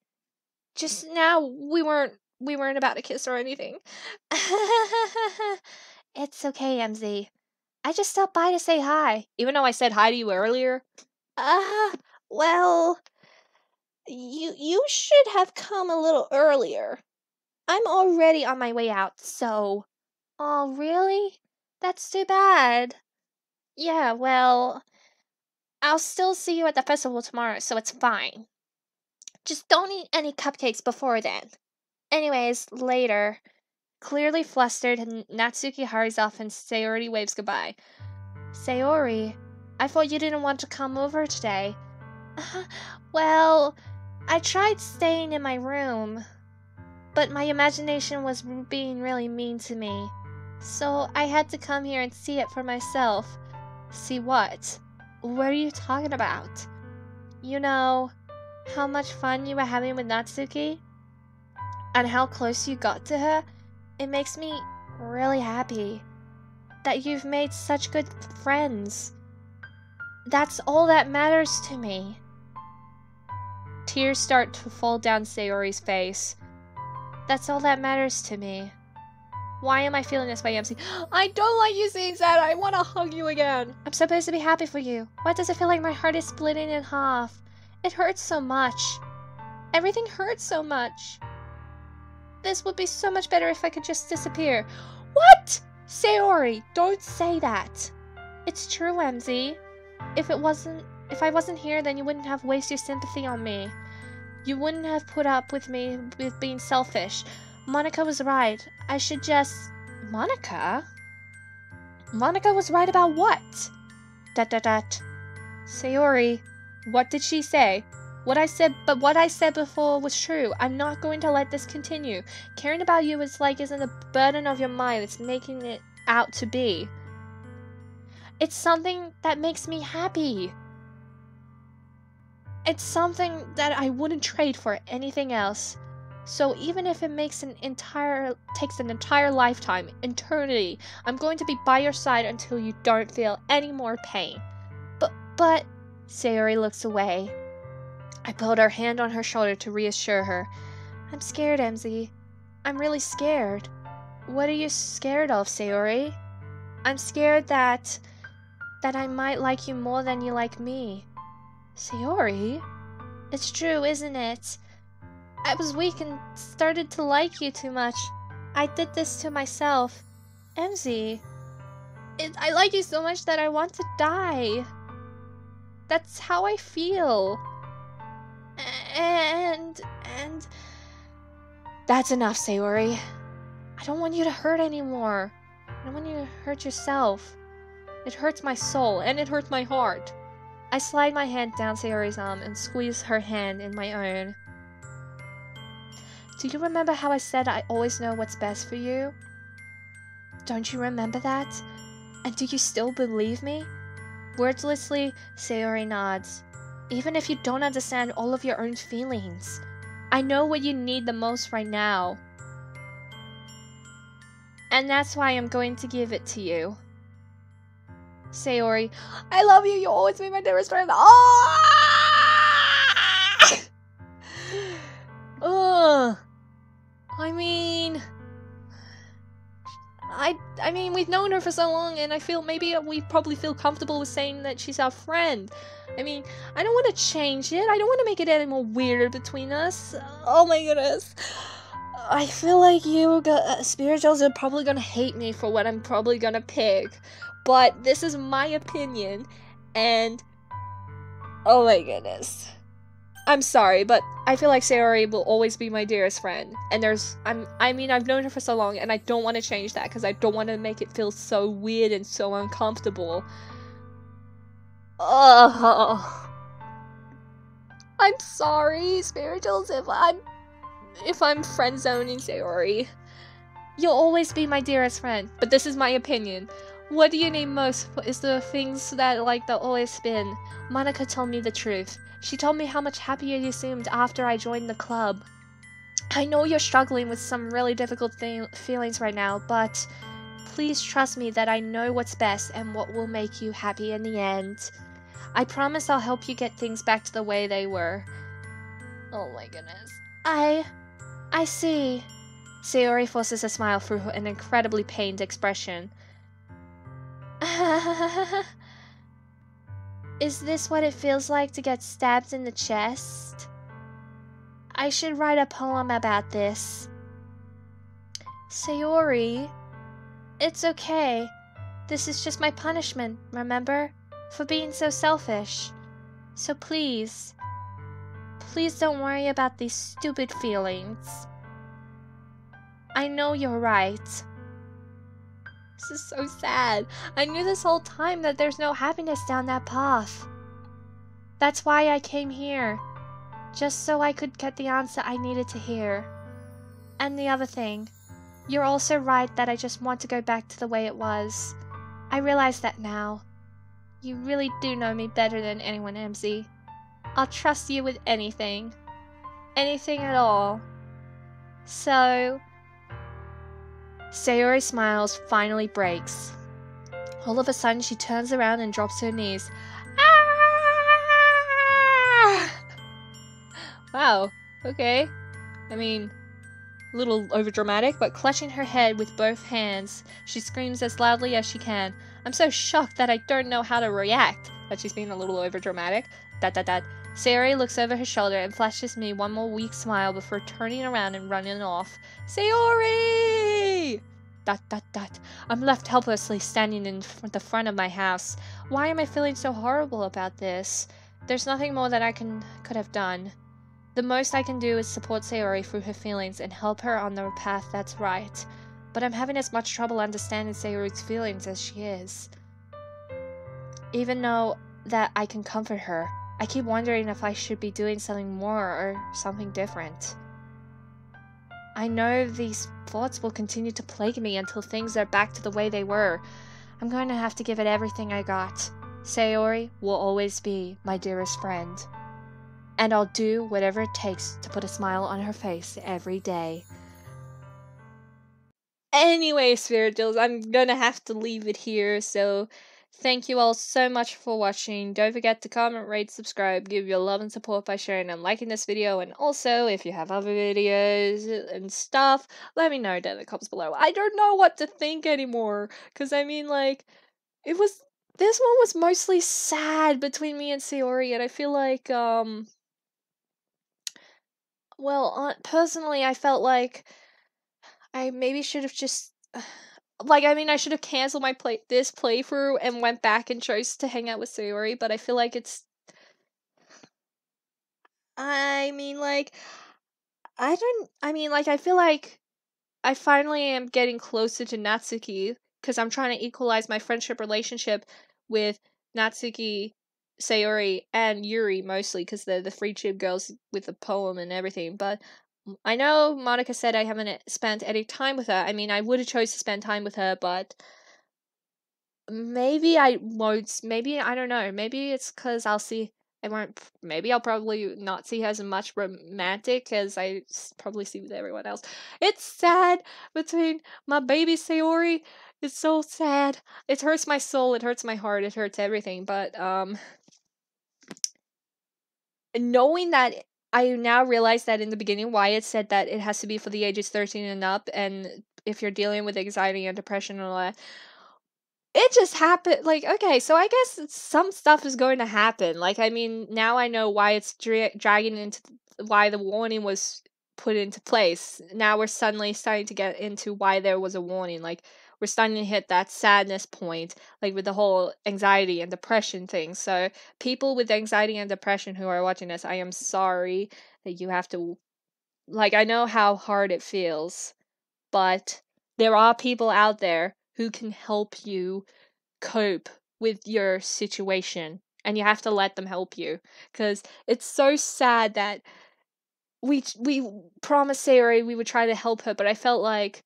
Just now, we weren't about to kiss or anything. It's okay, Emmzy. I just stopped by to say hi, even though I said hi to you earlier. Well, you should have come a little earlier. I'm already on my way out, so... Oh, really? That's too bad. Yeah, well... I'll still see you at the festival tomorrow, so it's fine. Just don't eat any cupcakes before then. Anyways, later. Clearly flustered, Natsuki hurries off and Sayori waves goodbye. Sayori, I thought you didn't want to come over today. Well, I tried staying in my room, but my imagination was being really mean to me. So I had to come here and see it for myself. See what? What are you talking about? You know, how much fun you were having with Natsuki? And how close you got to her? It makes me really happy that you've made such good friends. That's all that matters to me. Tears start to fall down Sayori's face. That's all that matters to me. Why am I feeling this way, Emmzy? I don't like you saying that. I want to hug you again. I'm supposed to be happy for you. Why does it feel like my heart is splitting in half? It hurts so much. Everything hurts so much. This would be so much better if I could just disappear. What? Sayori, don't say that. It's true, Emmzy. If I wasn't here, then you wouldn't have wasted your sympathy on me. You wouldn't have put up with me with being selfish. Monica was right. I should just... Monica? Monica was right about what? ... Sayori, what did she say? What I said before was true. I'm not going to let this continue. Caring about you isn't a burden of your mind. It's making it out to be. It's something that makes me happy. It's something that I wouldn't trade for anything else. So even if it takes an entire lifetime, eternity, I'm going to be by your side until you don't feel any more pain. But Sayori looks away. I put her hand on her shoulder to reassure her. I'm scared, Emmzy. I'm really scared. What are you scared of, Sayori? I'm scared that I might like you more than you like me. Sayori? It's true, isn't it? I was weak and started to like you too much. I did this to myself. Emmzy, I like you so much that I want to die. That's how I feel. And... That's enough, Sayori. I don't want you to hurt anymore. I don't want you to hurt yourself. It hurts my soul, and it hurts my heart. I slide my hand down Sayori's arm and squeeze her hand in my own. Do you remember how I said I always know what's best for you? Don't you remember that? And do you still believe me? Wordlessly, Sayori nods. Even if you don't understand all of your own feelings, I know what you need the most right now. And that's why I'm going to give it to you. Sayori, I love you. You'll always be my dearest friend. Ugh. I mean, we've known her for so long, and I feel maybe we probably feel comfortable with saying that she's our friend. I mean, I don't want to change it. I don't want to make it any more weirder between us. Oh my goodness. I feel like you spirituals are probably gonna hate me for what I'm probably gonna pick. But this is my opinion, and oh my goodness. I'm sorry, but I feel like Sayori will always be my dearest friend. And I've known her for so long, and I don't want to change that because I don't want to make it feel so weird and so uncomfortable. Oh, I'm sorry, spirituals, if I'm friend zoning Sayori. You'll always be my dearest friend, but this is my opinion. What do you need most is the things that always spin. Monica told me the truth. She told me how much happier you seemed after I joined the club. I know you're struggling with some really difficult feelings right now, but please trust me that I know what's best and what will make you happy in the end. I promise I'll help you get things back to the way they were. Oh my goodness. I see. Sayori forces a smile through an incredibly pained expression. Is this what it feels like to get stabbed in the chest? I should write a poem about this. Sayori, it's okay. This is just my punishment, remember? For being so selfish. So please don't worry about these stupid feelings. I know you're right. This is so sad. I knew this whole time that there's no happiness down that path. That's why I came here. Just so I could get the answer I needed to hear. And the other thing, you're also right that I just want to go back to the way it was. I realize that now. You really do know me better than anyone, Emmzy. I'll trust you with anything. Anything at all. So... Sayori's smile finally breaks. All of a sudden, she turns around and drops to her knees. Ah! Wow, okay. I mean, a little overdramatic, but clutching her head with both hands, she screams as loudly as she can. I'm so shocked that I don't know how to react. But she's being a little overdramatic. Sayori looks over her shoulder and flashes me one more weak smile before turning around and running off. Sayori! I'm left helplessly standing in the front of my house. Why am I feeling so horrible about this? There's nothing more that I could have done. The most I can do is support Sayori through her feelings and help her on the path that's right. But I'm having as much trouble understanding Sayori's feelings as she is. Even though that I can comfort her, I keep wondering if I should be doing something more or something different. I know these thoughts will continue to plague me until things are back to the way they were. I'm going to have to give it everything I got. Sayori will always be my dearest friend. And I'll do whatever it takes to put a smile on her face every day. Anyway, Spirituals, I'm gonna have to leave it here, so thank you all so much for watching. Don't forget to comment, rate, subscribe, give your love and support by sharing and liking this video, and also, if you have other videos and stuff, let me know down in the comments below. I don't know what to think anymore, because I mean, like, this one was mostly sad between me and Sayori, and I feel like, well, personally, I felt like I maybe should have just, like, I mean, I should have canceled my this playthrough and went back and chose to hang out with Sayori, but I feel like it's, I mean, like, I feel like I finally am getting closer to Natsuki, because I'm trying to equalize my friendship relationship with Natsuki, Sayori, and Yuri, mostly, because they're the free tube girls with the poem and everything, but I know Monica said I haven't spent any time with her. I mean, I would have chose to spend time with her, but maybe I won't. Maybe, I don't know. Maybe it's because maybe I'll probably not see her as much romantic as I probably see with everyone else. It's sad between my baby Sayori. It's so sad. It hurts my soul. It hurts my heart. It hurts everything. But, knowing that, I now realize that in the beginning why it said that it has to be for the ages 13 and up, and if you're dealing with anxiety and depression and all that, it just happened. Like, okay, so I guess some stuff is going to happen. Like, I mean, now I know why it's dragging into why the warning was put into place. Now we're suddenly starting to get into why there was a warning. Like, we're starting to hit that sadness point, like with the whole anxiety and depression thing. So, people with anxiety and depression who are watching this, I am sorry that you have to, like, I know how hard it feels, but there are people out there who can help you cope with your situation, and you have to let them help you, because it's so sad that we promised Sayori we would try to help her, but I felt like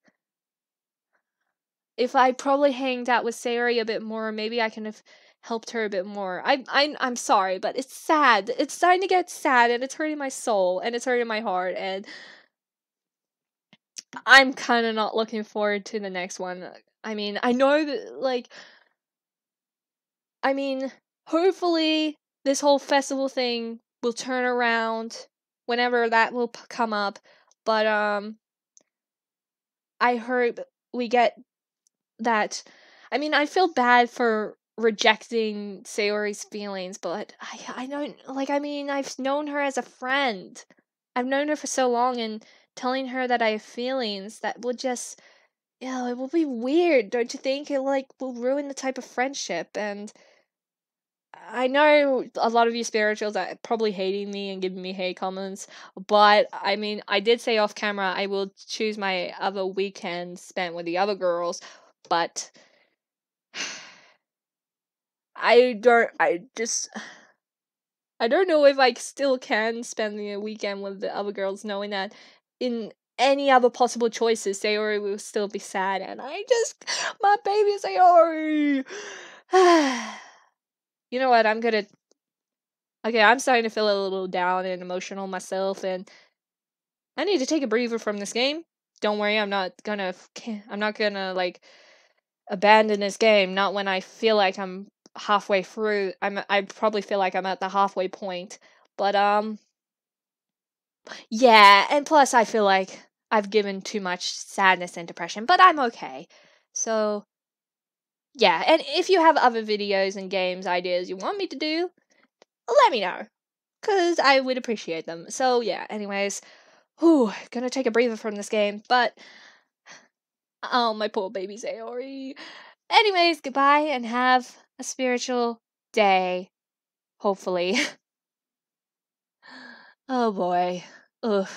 if I probably hanged out with Sayori a bit more, maybe I can have helped her a bit more. I'm sorry, but it's sad. It's starting to get sad, and it's hurting my soul, and it's hurting my heart, and I'm kind of not looking forward to the next one. I mean, I know that, like, I mean, hopefully this whole festival thing will turn around whenever that will come up, but I hope we get that. I mean, I feel bad for rejecting Sayori's feelings, but I don't, like, I mean, I've known her as a friend. I've known her for so long, and telling her that I have feelings, that would just, yeah, it will be weird, don't you think? It, like, will ruin the type of friendship, and I know a lot of you spirituals are probably hating me and giving me hate comments, but I mean, I did say off camera I will choose my other weekend spent with the other girls, but I don't know if I still can spend the weekend with the other girls, knowing that in any other possible choices, Sayori will still be sad, and my baby Sayori. you know what, okay, I'm starting to feel a little down and emotional myself, and I need to take a breather from this game. Don't worry, I'm not gonna like abandon this game. Not when I feel like I'm halfway through. I probably feel like I'm at the halfway point. But yeah, and plus I feel like I've given too much sadness and depression, but I'm okay. So yeah, and if you have other videos and games ideas you want me to do, let me know, cuz I would appreciate them. So yeah, anyways, gonna take a breather from this game, but oh, my poor baby Sayori. Anyways, goodbye and have a spiritual day, hopefully. Oh boy. Ugh.